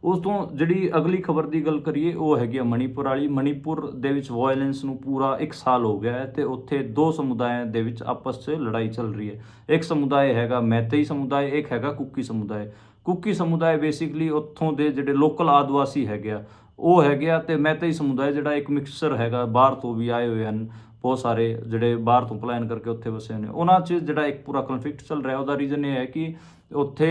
ਉਸ ਤੋਂ ਜਿਹੜੀ ਅਗਲੀ ਖਬਰ ਦੀ ਗੱਲ ਕਰੀਏ, ਉਹ ਹੈਗੀ ਆ ਮਣੀਪੁਰ ਵਾਲੀ। ਮਣੀਪੁਰ ਦੇ ਵਿੱਚ ਵਾਇਲੈਂਸ ਨੂੰ ਪੂਰਾ 1 ਸਾਲ ਹੋ ਗਿਆ ਹੈ ਤੇ ਉੱਥੇ 2 ਸਮੁਦਾਇਆਂ ਦੇ ਵਿੱਚ ਆਪਸ 'ਚ ਲੜਾਈ ਚੱਲ ਰਹੀ ਹੈ। ਇੱਕ ਸਮੁਦਾਇ ਹੈਗਾ ਮੈਤੇਈ ਸਮੁਦਾਇ, ਇੱਕ ਹੈਗਾ ਕੁਕੀ ਸਮੁਦਾਇ। ਕੁਕੀ ਸਮੁਦਾਇ ਬੇਸਿਕਲੀ ਉੱਥੋਂ ਦੇ ਜਿਹੜੇ ਲੋਕਲ ਆਦਿਵਾਸੀ ਹੈਗੇ ਆ ਉਹ ਹੈਗੇ ਆ, ਤੇ ਮੈਤੇਈ ਸਮੁਦਾਇ ਜਿਹੜਾ ਇੱਕ ਮਿਕਸਚਰ ਹੈਗਾ, ਬਾਹਰ ਤੋਂ ਵੀ ਆਏ ਹੋਏ ਹਨ ਬਹੁਤ ਸਾਰੇ ਜਿਹੜੇ ਬਾਹਰ ਤੋਂ ਪਲਾਇਨ ਕਰਕੇ ਉੱਥੇ ਵਸੇ ਨੇ। ਉਹਨਾਂ 'ਚ ਜਿਹੜਾ ਇੱਕ ਪੂਰਾ ਕਨਫਲਿਕਟ ਚੱਲ ਰਿਹਾ, ਉਹਦਾ ਰੀਜ਼ਨ ਇਹ ਹੈ ਕਿ ਉੱਥੇ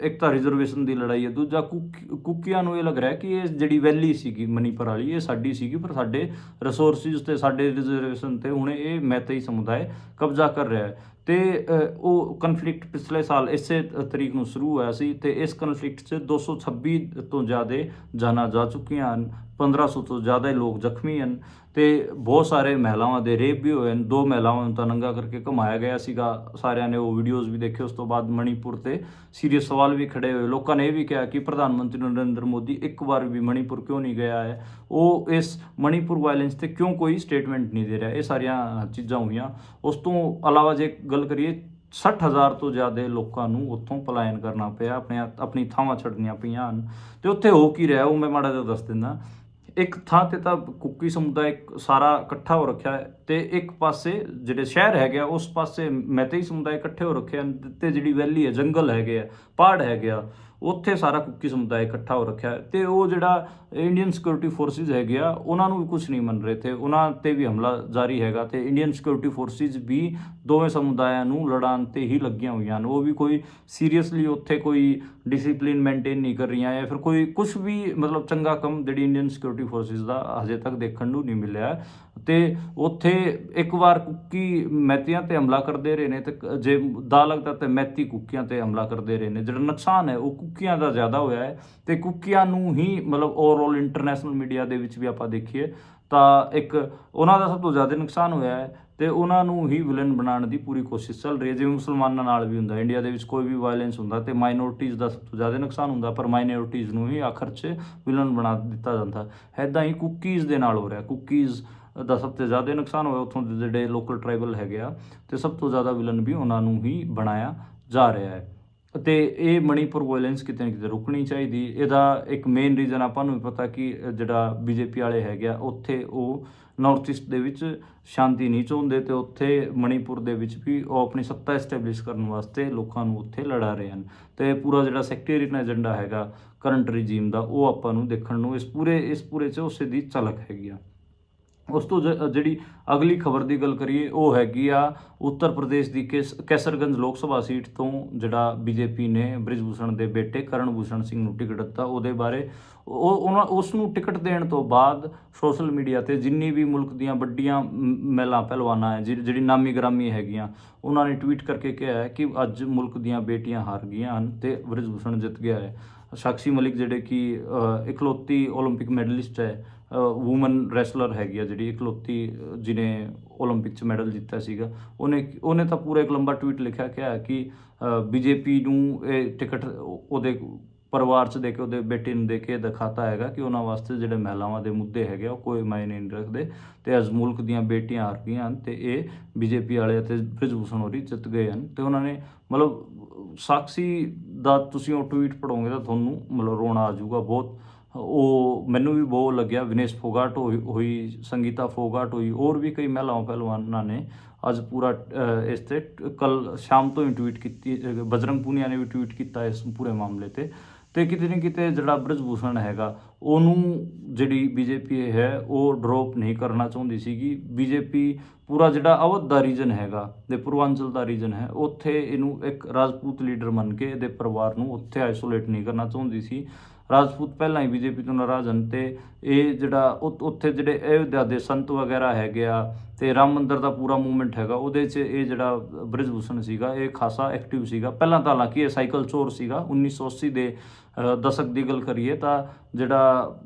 ਇੱਕ ਤਾਂ ਰਿਜ਼ਰਵੇਸ਼ਨ ਦੀ ਲੜਾਈ ਹੈ, ਦੂਜਾ ਕੁਕੀਆਂ ਨੂੰ ਇਹ ਲੱਗ ਰਿਹਾ ਕਿ ਇਹ ਜਿਹੜੀ ਵੈਲੀ ਸੀਗੀ ਮਣੀਪੁਰ ਵਾਲੀ, ਇਹ ਸਾਡੀ ਸੀਗੀ, ਪਰ ਸਾਡੇ ਰਿਸੋਰਸਿਸ ਤੇ ਸਾਡੇ ਰਿਜ਼ਰਵੇਸ਼ਨ ਤੇ ਹੁਣ ਇਹ ਮੈਤੇਈ ਸਮੁਦਾਇ ਕਬਜ਼ਾ ਕਰ ਰਿਹਾ ਹੈ। ਤੇ ਉਹ ਕਨਫਲਿਕਟ ਪਿਛਲੇ ਸਾਲ ਇਸੇ ਤਰੀਕ ਨੂੰ ਸ਼ੁਰੂ ਹੋਇਆ ਸੀ ਤੇ ਇਸ ਕਨਫਲਿਕਟ 'ਚ 226 ਤੋਂ ਜ਼ਿਆਦਾ ਜਾਨਾਂ ਜਾ ਚੁੱਕੀਆਂ ਹਨ, 1500 ਤੋਂ ਜ਼ਿਆਦਾ ਲੋਕ ਜ਼ਖਮੀ ਹਨ ਤੇ ਬਹੁਤ ਸਾਰੇ ਮਹਿਲਾਵਾਂ ਦੇ ਰੇਪ ਵੀ ਹੋਏ ਹਨ। 2 ਮਹਿਲਾਵਾਂ ਨੂੰ ਤਾਂ ਨੰਗਾ ਕਰਕੇ ਘੁਮਾਇਆ ਗਿਆ ਸੀਗਾ, ਸਾਰਿਆਂ ਨੇ ਉਹ ਵੀਡੀਓਜ਼ ਵੀ ਦੇਖੇ। ਉਸ ਤੋਂ ਬਾਅਦ ਮਣੀਪੁਰ ਤੇ ਸੀਰੀਅਸ ਸਵਾਲ ਵੀ ਖੜੇ ਹੋਏ। ਲੋਕਾਂ ਨੇ ਇਹ ਵੀ ਕਿਹਾ ਕਿ ਪ੍ਰਧਾਨ ਮੰਤਰੀ ਨਰਿੰਦਰ ਮੋਦੀ ਇੱਕ ਵਾਰ ਵੀ ਮਣੀਪੁਰ ਕਿਉਂ ਨਹੀਂ ਗਿਆ ਹੈ, ਉਹ ਇਸ ਮਣੀਪੁਰ ਵਾਇਲੈਂਸ ਤੇ ਕਿਉਂ ਕੋਈ ਸਟੇਟਮੈਂਟ ਨਹੀਂ ਦੇ ਰਿਹਾ। ਇਹ ਸਾਰੀਆਂ ਚੀਜ਼ਾਂ ਹੋਈਆਂ। ਉਸ ਤੋਂ ਇਲਾਵਾ ਜੇ ਗੱਲ ਕਰੀਏ, 60,000 ਤੋਂ ਜ਼ਿਆਦਾ ਲੋਕਾਂ ਨੂੰ ਉੱਥੋਂ ਪਲਾਇਨ ਕਰਨਾ ਪਿਆ, ਆਪਣੀ ਥਾਵਾਂ ਛੱਡਣੀਆਂ ਪਈਆਂ ਹਨ। ਤੇ ਉੱਥੇ ਹੋ ਕੀ ਰਿਹਾ ਉਹ ਮੈਂ ਮਾੜਾ ਜਿਹਾ ਦੱਸ ਦਿੰਦਾ। ਇੱਕ ਥਾਂ ਤੇ ਤਾਂ ਕੁਕੀ ਸਮੁਦਾਇ ਸਾਰਾ ਇਕੱਠਾ ਹੋ ਰੱਖਿਆ ਹੈ ਤੇ ਇੱਕ ਪਾਸੇ ਜਿਹੜੇ ਸ਼ਹਿਰ ਹੈਗੇ ਆ ਉਸ ਪਾਸੇ ਮੈਤੇਈ ਸਮੁਦਾਇ ਇਕੱਠੇ ਹੋ ਰੱਖੇ ਹਨ ਤੇ ਜਿਹੜੀ ਵੈਲੀ ਹੈ, ਜੰਗਲ ਹੈਗੇ ਆ, ਪਹਾੜ ਹੈਗੇ ਆ, ਉੱਥੇ ਸਾਰਾ ਕੁਕੀ ਸਮੁਦਾਇ ਇਕੱਠਾ ਹੋ ਰੱਖਿਆ ਤੇ ਉਹ ਜਿਹੜਾ ਇੰਡੀਅਨ ਸਿਕਿਉਰਿਟੀ ਫੋਰਸਿਸ ਹੈਗੇ ਆ ਉਹਨਾਂ ਨੂੰ ਵੀ ਕੁਝ ਨਹੀਂ ਮੰਨ ਰਹੇ ਤੇ ਉਹਨਾਂ 'ਤੇ ਵੀ ਹਮਲਾ ਜਾਰੀ ਹੈਗਾ ਤੇ ਇੰਡੀਅਨ ਸਿਕਿਉਰਿਟੀ ਫੋਰਸਿਸ ਵੀ ਦੋਵੇਂ ਸਮੁਦਾਇਆਂ ਨੂੰ ਲੜਾਉਣ 'ਤੇ ਹੀ ਲੱਗੀਆਂ ਹੋਈਆਂ ਹਨ। ਉਹ ਵੀ ਕੋਈ ਸੀਰੀਅਸਲੀ ਉੱਥੇ ਕੋਈ ਡਿਸਿਪਲਿਨ ਮੇਨਟੇਨ ਨਹੀਂ ਕਰ ਰਹੀਆਂ ਜਾਂ ਫਿਰ ਕੋਈ ਕੁਛ ਵੀ ਮਤਲਬ ਚੰਗਾ ਕੰਮ ਜਿਹੜੀ ਇੰਡੀਅਨ ਸਿਕਿਉਰਿਟੀ ਫੋਰਸਿਸ ਦਾ ਹਜੇ ਤੱਕ ਦੇਖਣ ਨੂੰ ਨਹੀਂ ਮਿਲਿਆ। ਅਤੇ ਉੱਥੇ ਇੱਕ ਵਾਰ ਕੁੱਕੀ ਮੈਤੀਆਂ 'ਤੇ ਹਮਲਾ ਕਰਦੇ ਰਹੇ ਨੇ ਅਤੇ ਜੇ ਦਾ ਲੱਗਦਾ ਤਾਂ ਮੈਤੀ ਕੁੱਕੀਆਂ 'ਤੇ ਹਮਲਾ ਕਰਦੇ ਰਹੇ ਨੇ। ਜਿਹੜਾ ਨੁਕਸਾਨ ਹੈ ਉਹ ਕੁੱਕੀਆਂ ਦਾ ਜ਼ਿਆਦਾ ਹੋਇਆ ਹੈ ਅਤੇ ਕੁੱਕੀਆਂ ਨੂੰ ਹੀ ਮਤਲਬ ਓਵਰਆਲ ਇੰਟਰਨੈਸ਼ਨਲ ਮੀਡੀਆ ਦੇ ਵਿੱਚ ਵੀ ਆਪਾਂ ਦੇਖੀਏ ਤਾਂ ਇੱਕ ਉਹਨਾਂ ਦਾ ਸਭ ਤੋਂ ਜ਼ਿਆਦਾ ਨੁਕਸਾਨ ਹੋਇਆ ਹੈ ਅਤੇ ਉਹਨਾਂ ਨੂੰ ਹੀ ਵਿਲਨ ਬਣਾਉਣ ਦੀ ਪੂਰੀ ਕੋਸ਼ਿਸ਼ ਚੱਲ ਰਹੀ ਹੈ। ਜਿਵੇਂ ਮੁਸਲਮਾਨਾਂ ਨਾਲ ਵੀ ਹੁੰਦਾ, ਇੰਡੀਆ ਦੇ ਵਿੱਚ ਕੋਈ ਵੀ ਵਾਇਲੈਂਸ ਹੁੰਦਾ ਅਤੇ ਮਾਈਨੋਰਟੀਜ਼ ਦਾ ਸਭ ਤੋਂ ਜ਼ਿਆਦਾ ਨੁਕਸਾਨ ਹੁੰਦਾ, ਪਰ ਮਾਈਨੋਰਟੀਜ਼ ਨੂੰ ਹੀ ਆਖਰ 'ਚ ਵਿਲਨ ਬਣਾ ਦਿੱਤਾ ਜਾਂਦਾ। ਇੱਦਾਂ ਹੀ ਕੁੱਕੀਜ਼ ਦੇ ਨਾਲ ਹੋ ਰਿਹਾ। ਕੁੱਕੀਜ਼ ਦਾ ਸਭ ਤੋਂ ਜ਼ਿਆਦਾ ਨੁਕਸਾਨ ਹੋਇਆ, ਉੱਥੋਂ ਦੇ ਜਿਹੜੇ ਲੋਕਲ ਟਰਾਈਬਲ ਹੈਗੇ ਆ ਅਤੇ ਸਭ ਤੋਂ ਜ਼ਿਆਦਾ ਵਿਲਨ ਵੀ ਉਹਨਾਂ ਨੂੰ ਹੀ ਬਣਾਇਆ ਜਾ ਰਿਹਾ ਹੈ। ਅਤੇ ਇਹ ਮਣੀਪੁਰ ਵਾਇਲੈਂਸ ਕਿਤੇ ਨਾ ਕਿਤੇ ਰੁਕਣੀ ਚਾਹੀਦੀ। ਇਹਦਾ ਇੱਕ ਮੇਨ ਰੀਜ਼ਨ ਆਪਾਂ ਨੂੰ ਵੀ ਪਤਾ ਕਿ ਜਿਹੜਾ BJP ਵਾਲੇ ਹੈਗੇ ਆ ਉੱਥੇ ਉਹ ਨਾਰਥ ਈਸਟ ਦੇ ਵਿੱਚ ਸ਼ਾਂਤੀ ਨਹੀਂ ਚਾਹੁੰਦੇ ਅਤੇ ਉੱਥੇ ਮਣੀਪੁਰ ਦੇ ਵਿੱਚ ਵੀ ਉਹ ਆਪਣੀ ਸੱਤਾ ਐਸਟੈਬਲਿਸ਼ ਕਰਨ ਵਾਸਤੇ ਲੋਕਾਂ ਨੂੰ ਉੱਥੇ ਲੜਾ ਰਹੇ ਹਨ। ਅਤੇ ਪੂਰਾ ਜਿਹੜਾ ਸੈਕਟੇਰੀਅਨ ਏਜੰਡਾ ਹੈਗਾ ਕਰੰਟ ਰਿਜੀਮ ਦਾ ਉਹ ਆਪਾਂ ਨੂੰ ਦੇਖਣ ਨੂੰ ਇਸ ਪੂਰੇ 'ਚ ਉਸੇ ਦੀ ਝਲਕ ਹੈਗੀ ਆ। ਉਸ ਤੋਂ ਜਿਹੜੀ ਅਗਲੀ ਖਬਰ ਦੀ ਗੱਲ ਕਰੀਏ ਉਹ ਹੈਗੀ ਆ ਉੱਤਰ ਪ੍ਰਦੇਸ਼ ਦੀ ਕੈਸਰਗੰਜ ਲੋਕ ਸਭਾ ਸੀਟ ਤੋਂ ਜਿਹੜਾ BJP ਨੇ ਬ੍ਰਿਜ ਭੂਸ਼ਣ ਦੇ ਬੇਟੇ ਕਰਨ ਭੂਸ਼ਣ ਸਿੰਘ ਨੂੰ ਟਿਕਟ ਦਿੱਤਾ। ਉਹਦੇ ਬਾਰੇ ਉਸ ਨੂੰ ਟਿਕਟ ਦੇਣ ਤੋਂ ਬਾਅਦ ਸੋਸ਼ਲ ਮੀਡੀਆ 'ਤੇ ਜਿੰਨੀ ਵੀ ਮੁਲਕ ਦੀਆਂ ਵੱਡੀਆਂ ਮਹਿਲਾ ਪਹਿਲਵਾਨਾਂ ਹੈ ਜਿਹੜੀ ਨਾਮੀ ਗ੍ਰਾਮੀ ਹੈਗੀਆਂ ਉਹਨਾਂ ਨੇ ਟਵੀਟ ਕਰਕੇ ਕਿਹਾ ਹੈ ਕਿ ਅੱਜ ਮੁਲਕ ਦੀਆਂ ਬੇਟੀਆਂ ਹਾਰ ਗਈਆਂ ਹਨ ਅਤੇ ਬ੍ਰਿਜ ਭੂਸ਼ਣ ਜਿੱਤ ਗਿਆ ਹੈ। ਸਾਕਸ਼ੀ ਮਲਿਕ ਜਿਹੜੇ ਕਿ ਇਕਲੌਤੀ ਓਲੰਪਿਕ ਮੈਡਲਿਸਟ ਹੈ, ਵੂਮਨ ਰੈਸਲਰ ਹੈਗੀ ਆ ਜਿਹੜੀ ਇਕਲੌਤੀ ਜਿਹਨੇ ਓਲੰਪਿਕ 'ਚ ਮੈਡਲ ਜਿੱਤਿਆ ਸੀਗਾ, ਉਹਨੇ ਤਾਂ ਪੂਰਾ ਇੱਕ ਲੰਬਾ ਟਵੀਟ ਲਿਖਿਆ ਕਿਹਾ ਕਿ BJP ਨੂੰ ਇਹ ਟਿਕਟ ਉਹਦੇ ਪਰਿਵਾਰ 'ਚ ਦੇ ਕੇ ਉਹਦੇ ਬੇਟੇ ਨੂੰ ਦੇ ਕੇ ਦਿਖਾਤਾ ਹੈਗਾ ਕਿ ਉਹਨਾਂ ਵਾਸਤੇ ਜਿਹੜੇ ਮਹਿਲਾਵਾਂ ਦੇ ਮੁੱਦੇ ਹੈਗੇ ਉਹ ਕੋਈ ਮਾਇਨੇ ਨਹੀਂ ਰੱਖਦੇ ਅਤੇ ਅੱਜ ਮੁਲਕ ਦੀਆਂ ਬੇਟੀਆਂ ਹਾਰ ਗਈਆਂ ਹਨ ਅਤੇ ਇਹ BJP ਵਾਲੇ ਅਤੇ ਬ੍ਰਿਜ ਭੂਸ਼ਣ ਹੋਰੀ ਜਿੱਤ ਗਏ ਹਨ। ਅਤੇ ਉਹਨਾਂ ਨੇ ਮਤਲਬ ਸਾਕਸ਼ੀ ਦਾ ਤੁਸੀਂ ਉਹ ਟਵੀਟ ਪੜ੍ਹੋਗੇ ਤਾਂ ਤੁਹਾਨੂੰ ਮਤਲਬ ਰੋਣਾ ਆ ਜਾਊਗਾ ਬਹੁਤ। ਉਹ ਮੈਨੂੰ ਵੀ ਬਹੁਤ ਲੱਗਿਆ। ਵਿਨੇਸ਼ ਫੋਗਾਟ ਹੋਈ, ਸੰਗੀਤਾ ਫੋਗਾਟ ਹੋਈ, ਹੋਰ ਵੀ ਕਈ ਮਹਿਲਾਵਾਂ ਪਹਿਲਵਾਨਾਂ ਨੇ ਅੱਜ ਪੂਰਾ ਇਸ 'ਤੇ ਕੱਲ੍ਹ ਸ਼ਾਮ ਤੋਂ ਹੀ ਟਵੀਟ ਕੀਤੀ। ਬਜਰੰਗ ਪੂਨੀਆ ਨੇ ਵੀ ਟਵੀਟ ਕੀਤਾ ਇਸ ਪੂਰੇ ਮਾਮਲੇ 'ਤੇ। ਅਤੇ ਕਿਤੇ ਨਾ ਕਿਤੇ ਜਿਹੜਾ ਬ੍ਰਿਜ ਭੂਸ਼ਣ ਹੈਗਾ ਉਹਨੂੰ ਜਿਹੜੀ BJP ਹੈ ਉਹ ਡਰੋਪ ਨਹੀਂ ਕਰਨਾ ਚਾਹੁੰਦੀ ਸੀਗੀ। BJP ਪੂਰਾ ਜਿਹੜਾ ਅਵਧ ਦਾ ਰੀਜਨ ਹੈਗਾ ਅਤੇ ਪੂਰਵਾਂਚਲ ਦਾ ਰੀਜਨ ਹੈ ਉੱਥੇ ਇਹਨੂੰ ਇੱਕ ਰਾਜਪੂਤ ਲੀਡਰ ਮੰਨ ਕੇ ਇਹਦੇ ਪਰਿਵਾਰ ਨੂੰ ਉੱਥੇ ਆਈਸੋਲੇਟ ਨਹੀਂ ਕਰਨਾ ਚਾਹੁੰਦੀ ਸੀ। ਰਾਜਪੂਤ ਪਹਿਲਾਂ ਹੀ BJP ਤੋਂ ਨਾਰਾਜ਼ ਹਨ ਅਤੇ ਇਹ ਜਿਹੜਾ ਉੱਥੇ ਜਿਹੜੇ ਅਯੋਧਿਆ ਦੇ ਸੰਤ ਵਗੈਰਾ ਹੈਗੇ ਆ ਅਤੇ ਰਾਮ ਮੰਦਰ ਦਾ ਪੂਰਾ ਮੂਵਮੈਂਟ ਹੈਗਾ ਉਹਦੇ 'ਚ ਇਹ ਜਿਹੜਾ ਬ੍ਰਿਜ ਭੂਸ਼ਣ ਸੀਗਾ ਇਹ ਖਾਸਾ ਐਕਟਿਵ ਸੀਗਾ। ਪਹਿਲਾਂ ਤਾਂ ਹਾਲਾਂਕਿ ਇਹ ਸਾਈਕਲ ਚੋਰ ਸੀਗਾ। 1980 ਦੇ ਦਸ਼ਕ ਦੀ ਗੱਲ ਕਰੀਏ ਤਾਂ ਜਿਹੜਾ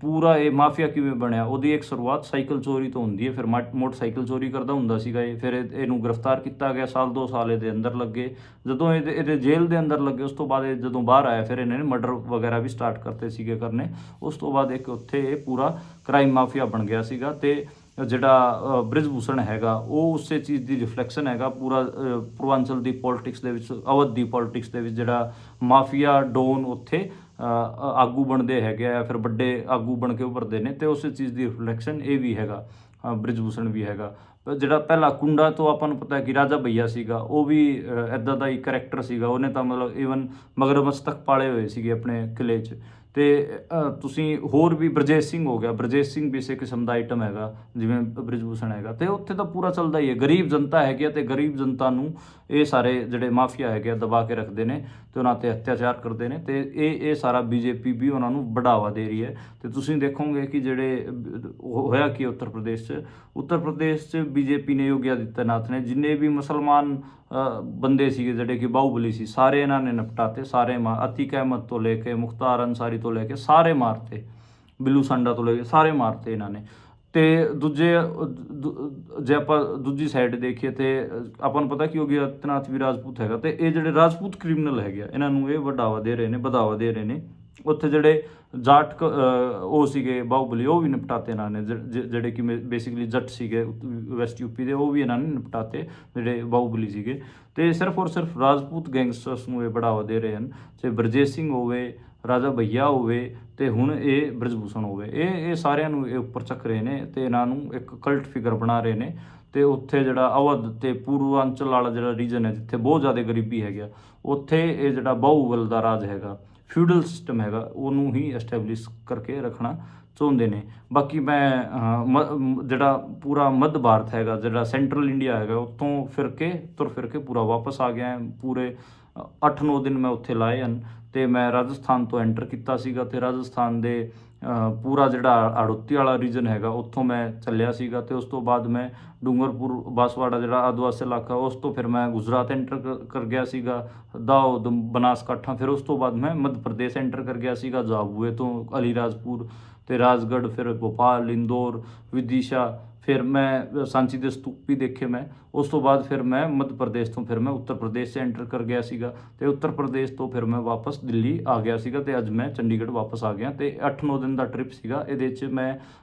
ਪੂਰਾ ਇਹ ਮਾਫੀਆ ਕਿਵੇਂ ਬਣਿਆ ਉਹਦੀ ਇੱਕ ਸ਼ੁਰੂਆਤ ਸਾਈਕਲ ਚੋਰੀ ਤੋਂ ਹੁੰਦੀ ਹੈ। ਫਿਰ ਮੋਟਰਸਾਈਕਲ ਚੋਰੀ ਕਰਦਾ ਹੁੰਦਾ ਸੀਗਾ ਇਹ। ਫਿਰ ਇਹਨੂੰ ਗ੍ਰਿਫਤਾਰ ਕੀਤਾ ਗਿਆ, ਸਾਲ 2 ਸਾਲ ਇਹਦੇ ਅੰਦਰ ਲੱਗੇ। ਜਦੋਂ ਇਹਦੇ ਜੇਲ੍ਹ ਦੇ ਅੰਦਰ ਲੱਗੇ ਉਸ ਤੋਂ ਬਾਅਦ ਇਹ ਜਦੋਂ ਬਾਹਰ ਆਇਆ ਫਿਰ ਇਹਨਾਂ ਨੇ ਮਰਡਰ ਵਗੈਰਾ ਵੀ ਸਟਾਰਟ ਕਰਤੇ ਸੀਗੇ ਕਰਨੇ। ਉਸ ਤੋਂ ਬਾਅਦ ਇੱਕ ਉੱਥੇ ਇਹ ਪੂਰਾ ਕ੍ਰਾਈਮ ਮਾਫੀਆ ਬਣ ਗਿਆ ਸੀਗਾ। ਅਤੇ ਜਿਹੜਾ ਬ੍ਰਿਜ ਭੂਸ਼ਣ ਹੈਗਾ ਉਹ ਉਸੇ ਚੀਜ਼ ਦੀ ਰਿਫਲੈਕਸ਼ਨ ਹੈਗਾ। ਪੂਰਾ ਪੂਰਵਾਂਚਲ ਦੀ ਪੋਲੀਟਿਕਸ ਦੇ ਵਿੱਚ, ਅਵਧ ਦੀ ਪੋਲੀਟਿਕਸ ਦੇ ਵਿੱਚ ਜਿਹੜਾ ਮਾਫੀਆ ਡੋਨ ਉੱਥੇ ਆਗੂ ਬਣਦੇ ਹੈਗੇ ਆ, ਫਿਰ ਵੱਡੇ ਆਗੂ ਬਣ ਕੇ ਉੱਭਰਦੇ ਨੇ ਅਤੇ ਉਸੇ ਚੀਜ਼ ਦੀ ਰਿਫਲੈਕਸ਼ਨ ਇਹ ਵੀ ਹੈਗਾ, ਬ੍ਰਿਜ ਭੂਸ਼ਣ ਵੀ ਹੈਗਾ। ਜਿਹੜਾ ਪਹਿਲਾ ਕੁੰਡਾ ਤੋਂ ਆਪਾਂ ਨੂੰ ਪਤਾ ਕਿ ਰਾਜਾ ਭਈਆ ਸੀਗਾ ਉਹ ਵੀ ਇੱਦਾਂ ਦਾ ਹੀ ਕਰੈਕਟਰ ਸੀਗਾ। ਉਹਨੇ ਤਾਂ ਮਤਲਬ ਈਵਨ ਮਗਰਮੱਛ ਤੱਕ ਪਾਲੇ ਹੋਏ ਸੀਗੇ ਆਪਣੇ ਕਿਲੇ 'ਚ। ਅਤੇ ਤੁਸੀਂ ਹੋਰ ਵੀ ਬਰਜੇਸ਼ ਸਿੰਘ ਹੋ ਗਿਆ, ਬਰਜੇਸ਼ ਸਿੰਘ ਵੀ ਇਸੇ ਕਿਸਮ ਦਾ ਆਈਟਮ ਹੈਗਾ ਜਿਵੇਂ ਬ੍ਰਿਜ ਭੂਸ਼ਣ ਹੈਗਾ। ਅਤੇ ਉੱਥੇ ਤਾਂ ਪੂਰਾ ਚੱਲਦਾ ਹੀ ਹੈ। ਗਰੀਬ ਜਨਤਾ ਹੈਗੀ ਅਤੇ ਗਰੀਬ ਜਨਤਾ ਨੂੰ ਇਹ ਸਾਰੇ ਜਿਹੜੇ ਮਾਫੀਆ ਹੈਗੇ ਆ ਦਬਾ ਕੇ ਰੱਖਦੇ ਨੇ ਅਤੇ ਉਹਨਾਂ 'ਤੇ ਅਤਿਆਚਾਰ ਕਰਦੇ ਨੇ ਅਤੇ ਇਹ ਸਾਰਾ BJP ਵੀ ਉਹਨਾਂ ਨੂੰ ਬੜਾਵਾ ਦੇ ਰਹੀ ਹੈ। ਅਤੇ ਤੁਸੀਂ ਦੇਖੋਗੇ ਕਿ ਜਿਹੜੇ ਹੋਇਆ ਕਿ ਉੱਤਰ ਪ੍ਰਦੇਸ਼ 'ਚ BJP ਨੇ ਯੋਗੀ ਆਦਿੱਤਿਆਨਾਥ ਨੇ ਜਿੰਨੇ ਵੀ ਮੁਸਲਮਾਨ ਬੰਦੇ ਸੀਗੇ ਜਿਹੜੇ ਕਿ ਬਾਹੂਬਲੀ ਸੀ ਸਾਰੇ ਇਹਨਾਂ ਨੇ ਨਿਪਟਾਤੇ। ਸਾਰੇ ਅਤੀਕ ਅਹਿਮਦ ਤੋਂ ਲੈ ਕੇ ਮੁਖਤਾਰ ਅੰਸਾਰੀ ਤੋਂ ਲੈ ਕੇ ਸਾਰੇ ਮਾਰਤੇ, ਬਿੱਲੂ ਸਾਂਡਾ ਤੋਂ ਲੈ ਕੇ ਸਾਰੇ ਮਾਰਤੇ ਇਹਨਾਂ ਨੇ। ਅਤੇ ਜੇ ਆਪਾਂ ਦੂਜੀ ਸਾਈਡ ਦੇਖੀਏ ਤਾਂ ਆਪਾਂ ਨੂੰ ਪਤਾ ਕਿ ਯੋਗੀ ਆਦਿੱਤਿਆਨਾਥ ਵੀ ਰਾਜਪੂਤ ਹੈਗਾ ਅਤੇ ਇਹ ਜਿਹੜੇ ਰਾਜਪੂਤ ਕ੍ਰਿਮੀਨਲ ਹੈਗੇ ਆ ਇਹਨਾਂ ਨੂੰ ਇਹ ਵਧਾਵਾ ਦੇ ਰਹੇ ਨੇ। ਉੱਥੇ ਜਿਹੜੇ ਜਾਟ ਉਹ ਸੀਗੇ ਬਾਹੂਬਲੀ ਉਹ ਵੀ ਨਿਪਟਾਤੇ ਇਹਨਾਂ ਨੇ, ਜਿਹੜੇ ਕਿ ਬੇਸਿਕਲੀ ਜੱਟ ਸੀਗੇ ਵੈਸਟ UP ਦੇ, ਉਹ ਵੀ ਇਹਨਾਂ ਨੇ ਨਿਪਟਾਤੇ ਜਿਹੜੇ ਬਾਹੂਬਲੀ ਸੀਗੇ। ਅਤੇ ਸਿਰਫ ਔਰ ਸਿਰਫ ਰਾਜਪੂਤ ਗੈਂਗਸਟਰਸ ਨੂੰ ਇਹ ਬੜਾਵਾ ਦੇ ਰਹੇ ਹਨ, ਚਾਹੇ ਬਰਜੇਸ਼ ਸਿੰਘ ਹੋਵੇ, ਰਾਜਾ ਭਈਆ ਹੋਵੇ ਅਤੇ ਹੁਣ ਇਹ ਬ੍ਰਿਜ ਭੂਸ਼ਣ ਹੋਵੇ। ਇਹ ਸਾਰਿਆਂ ਨੂੰ ਇਹ ਉੱਪਰ ਚੱਕ ਰਹੇ ਨੇ ਅਤੇ ਇਹਨਾਂ ਨੂੰ ਇੱਕ ਕਲਟ ਫਿਗਰ ਬਣਾ ਰਹੇ ਨੇ। ਅਤੇ ਉੱਥੇ ਜਿਹੜਾ ਅਵਧ ਅਤੇ ਪੂਰਵਾਂਚਲ ਵਾਲਾ ਜਿਹੜਾ ਰੀਜਨ ਹੈ ਜਿੱਥੇ ਬਹੁਤ ਜ਼ਿਆਦਾ ਗਰੀਬੀ ਹੈਗੀ ਆ ਉੱਥੇ ਇਹ ਜਿਹੜਾ ਬਾਹੂਬਲ ਦਾ ਰਾਜ ਹੈਗਾ, ਫਿਊਡਲ ਸਿਸਟਮ ਹੈਗਾ, ਉਹਨੂੰ ਹੀ ਐਸਟੈਬਲਿਸ਼ ਕਰਕੇ ਰੱਖਣਾ ਚਾਹੁੰਦੇ ਨੇ। ਬਾਕੀ ਮੈਂ ਜਿਹੜਾ ਪੂਰਾ ਮੱਧ ਭਾਰਤ ਹੈਗਾ, ਜਿਹੜਾ ਸੈਂਟਰਲ ਇੰਡੀਆ ਹੈਗਾ, ਉੱਥੋਂ ਤੁਰ ਫਿਰ ਕੇ ਪੂਰਾ ਵਾਪਸ ਆ ਗਿਆ। ਪੂਰੇ 8-9 ਦਿਨ ਮੈਂ ਉੱਥੇ ਲਾਏ ਹਨ। ਅਤੇ ਮੈਂ ਰਾਜਸਥਾਨ ਤੋਂ ਐਂਟਰ ਕੀਤਾ ਸੀਗਾ, ਅਤੇ ਰਾਜਸਥਾਨ ਦੇ ਪੂਰਾ ਜਿਹੜਾ ਹੜੌਤੀ ਵਾਲਾ ਰੀਜਨ ਹੈਗਾ ਉੱਥੋਂ ਮੈਂ ਚੱਲਿਆ ਸੀਗਾ। ਅਤੇ ਉਸ ਤੋਂ ਬਾਅਦ ਮੈਂ ਡੂੰਗਰਪੁਰ ਬਾਂਸਵਾੜਾ ਜਿਹੜਾ ਆਦਿਵਾਸੀ ਇਲਾਕਾ, ਉਸ ਤੋਂ ਫਿਰ ਮੈਂ ਗੁਜਰਾਤ ਐਂਟਰ ਕਰ ਗਿਆ ਸੀਗਾ, ਦਾਊਦ, ਬਨਾਸਕਾਠਾ। ਫਿਰ ਉਸ ਤੋਂ ਬਾਅਦ ਮੈਂ ਮੱਧ ਪ੍ਰਦੇਸ਼ ਐਂਟਰ ਕਰ ਗਿਆ ਸੀਗਾ, ਜ਼ਾਬੂਏ ਤੋਂ ਅਲੀਰਾਜਪੁਰ ਅਤੇ ਰਾਜਗੜ੍ਹ, ਫਿਰ ਭੋਪਾਲ, ਇੰਦੌਰ, ਵਿਦਿਸ਼ਾ। ਫਿਰ ਮੈਂ ਸਾਂਚੀ ਦੇ ਸਤੂਪ ਵੀ ਦੇਖੇ ਮੈਂ। ਉਸ ਤੋਂ ਬਾਅਦ ਫਿਰ ਮੈਂ ਮੱਧ ਪ੍ਰਦੇਸ਼ ਤੋਂ ਫਿਰ ਮੈਂ ਉੱਤਰ ਪ੍ਰਦੇਸ਼ 'ਚ ਐਂਟਰ ਕਰ ਗਿਆ ਸੀਗਾ, ਅਤੇ ਉੱਤਰ ਪ੍ਰਦੇਸ਼ ਤੋਂ ਫਿਰ ਮੈਂ ਵਾਪਸ ਦਿੱਲੀ ਆ ਗਿਆ ਸੀਗਾ, ਅਤੇ ਅੱਜ ਮੈਂ ਚੰਡੀਗੜ੍ਹ ਵਾਪਸ ਆ ਗਿਆ। ਅਤੇ 8-9 ਦਿਨ ਦਾ ਟ੍ਰਿਪ ਸੀਗਾ। ਇਹਦੇ 'ਚ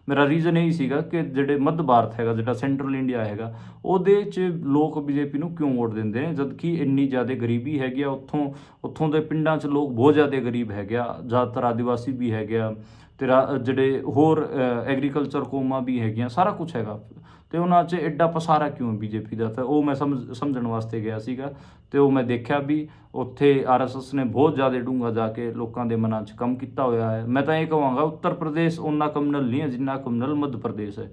ਮੇਰਾ ਰੀਜ਼ਨ ਇਹੀ ਸੀਗਾ ਕਿ ਜਿਹੜੇ ਮੱਧ ਭਾਰਤ ਹੈਗਾ, ਜਿਹੜਾ ਸੈਂਟਰਲ ਇੰਡੀਆ ਹੈਗਾ, ਉਹਦੇ 'ਚ ਲੋਕ BJP ਨੂੰ ਕਿਉਂ ਵੋਟ ਦਿੰਦੇ ਨੇ, ਜਦ ਕਿ ਇੰਨੀ ਜ਼ਿਆਦਾ ਗਰੀਬੀ ਹੈਗੀ ਆ। ਉੱਥੋਂ ਦੇ ਪਿੰਡਾਂ 'ਚ ਲੋਕ ਬਹੁਤ ਜ਼ਿਆਦਾ ਗਰੀਬ ਹੈਗੇ ਆ, ਜ਼ਿਆਦਾਤਰ ਆਦੀਵਾਸੀ ਵੀ ਹੈਗੇ ਆ, ਅਤੇ ਜਿਹੜੇ ਹੋਰ ਐਗਰੀਕਲਚਰ ਕੌਮਾਂ ਵੀ ਹੈਗੀਆਂ, ਸਾਰਾ ਕੁਛ ਹੈਗਾ। ਅਤੇ ਉਹਨਾਂ 'ਚ ਐਡਾ ਪਸਾਰਾ ਕਿਉਂ BJP ਦਾ, ਤਾਂ ਉਹ ਮੈਂ ਸਮਝਣ ਵਾਸਤੇ ਗਿਆ ਸੀਗਾ। ਅਤੇ ਉਹ ਮੈਂ ਦੇਖਿਆ ਵੀ ਉੱਥੇ RSS ਨੇ ਬਹੁਤ ਜ਼ਿਆਦਾ ਡੂੰਘਾ ਜਾ ਕੇ ਲੋਕਾਂ ਦੇ ਮਨਾਂ 'ਚ ਕੰਮ ਕੀਤਾ ਹੋਇਆ ਹੈ। ਮੈਂ ਤਾਂ ਇਹ ਕਹਾਂਗਾ ਉੱਤਰ ਪ੍ਰਦੇਸ਼ ਓਨਾ ਕਮਿਊਨਲ ਨਹੀਂ ਹੈ ਜਿੰਨਾ ਕਮਿਊਨਲ ਮੱਧ ਪ੍ਰਦੇਸ਼ ਹੈ।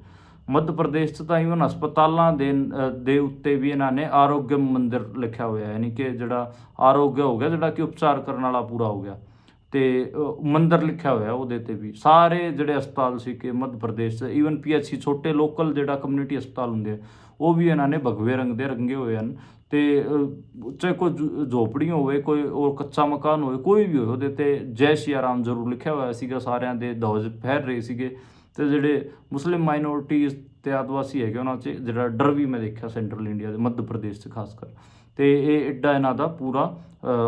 ਮੱਧ ਪ੍ਰਦੇਸ਼ 'ਚ ਤਾਂ ਈਵਨ ਹਸਪਤਾਲਾਂ ਦੇ ਉੱਤੇ ਵੀ ਇਹਨਾਂ ਨੇ ਆਰੋਗਯਮ ਮੰਦਿਰ ਲਿਖਿਆ ਹੋਇਆ, ਯਾਨੀ ਕਿ ਜਿਹੜਾ ਆਰੋਗਯ ਹੋ ਗਿਆ, ਜਿਹੜਾ ਕਿ ਉਪਚਾਰ ਕਰਨ ਵਾਲਾ ਪੂਰਾ ਹੋ ਗਿਆ, ਅਤੇ ਮੰਦਿਰ ਲਿਖਿਆ ਹੋਇਆ ਉਹਦੇ 'ਤੇ ਵੀ। ਸਾਰੇ ਜਿਹੜੇ ਹਸਪਤਾਲ ਸੀ ਕਿ ਮੱਧ ਪ੍ਰਦੇਸ਼ 'ਚ, ਈਵਨ PHC ਛੋਟੇ ਲੋਕਲ ਜਿਹੜਾ ਕਮਿਊਨਿਟੀ ਹਸਪਤਾਲ ਹੁੰਦੇ ਆ, ਉਹ ਵੀ ਇਹਨਾਂ ਨੇ ਭਗਵੇ ਰੰਗ ਦੇ ਰੰਗੇ ਹੋਏ ਹਨ। ਅਤੇ ਚਾਹੇ ਕੋਈ ਝੋਪੜੀ ਹੋਵੇ, ਕੋਈ ਉਹ ਕੱਚਾ ਮਕਾਨ ਹੋਵੇ, ਕੋਈ ਵੀ ਹੋਵੇ, ਉਹਦੇ 'ਤੇ ਜੈ ਸ਼੍ਰੀ ਰਾਮ ਜ਼ਰੂਰ ਲਿਖਿਆ ਹੋਇਆ ਸੀਗਾ। ਸਾਰਿਆਂ ਦੇ ਧਵਜ ਫਹਿਰ ਰਹੇ ਸੀਗੇ। ਅਤੇ ਜਿਹੜੇ ਮੁਸਲਿਮ ਮਾਈਨੋਰਟੀਜ਼ ਅਤੇ ਆਦਿਵਾਸੀ ਹੈਗੇ, ਉਹਨਾਂ 'ਚ ਜਿਹੜਾ ਡਰ ਵੀ ਮੈਂ ਦੇਖਿਆ ਸੈਂਟਰਲ ਇੰਡੀਆ ਦੇ ਮੱਧ ਪ੍ਰਦੇਸ਼ 'ਚ ਖਾਸ ਕਰ। ਅਤੇ ਇਹ ਐਡਾ ਇਹਨਾਂ ਦਾ ਪੂਰਾ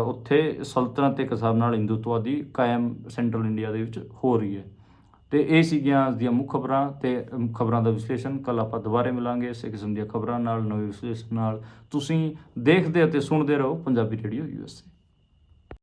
ਉੱਥੇ ਸਲਤਨਤ ਇੱਕ ਹਿਸਾਬ ਨਾਲ ਹਿੰਦੂਤਵਾ ਦੀ ਕਾਇਮ ਸੈਂਟਰਲ ਇੰਡੀਆ ਦੇ ਵਿੱਚ ਹੋ ਰਹੀ ਹੈ। ਅਤੇ ਇਹ ਸੀਗੀਆਂ ਅੱਜ ਦੀਆਂ ਮੁੱਖ ਖਬਰਾਂ ਅਤੇ ਖਬਰਾਂ ਦਾ ਵਿਸ਼ਲੇਸ਼ਣ। ਕੱਲ੍ਹ ਆਪਾਂ ਦੁਬਾਰੇ ਮਿਲਾਂਗੇ ਇਸੇ ਕਿਸਮ ਦੀਆਂ ਖਬਰਾਂ ਨਾਲ, ਨਵੇਂ ਵਿਸ਼ਲੇਸ਼ਣ ਨਾਲ। ਤੁਸੀਂ ਦੇਖਦੇ ਅਤੇ ਸੁਣਦੇ ਰਹੋ ਪੰਜਾਬੀ ਰੇਡੀਓ USA।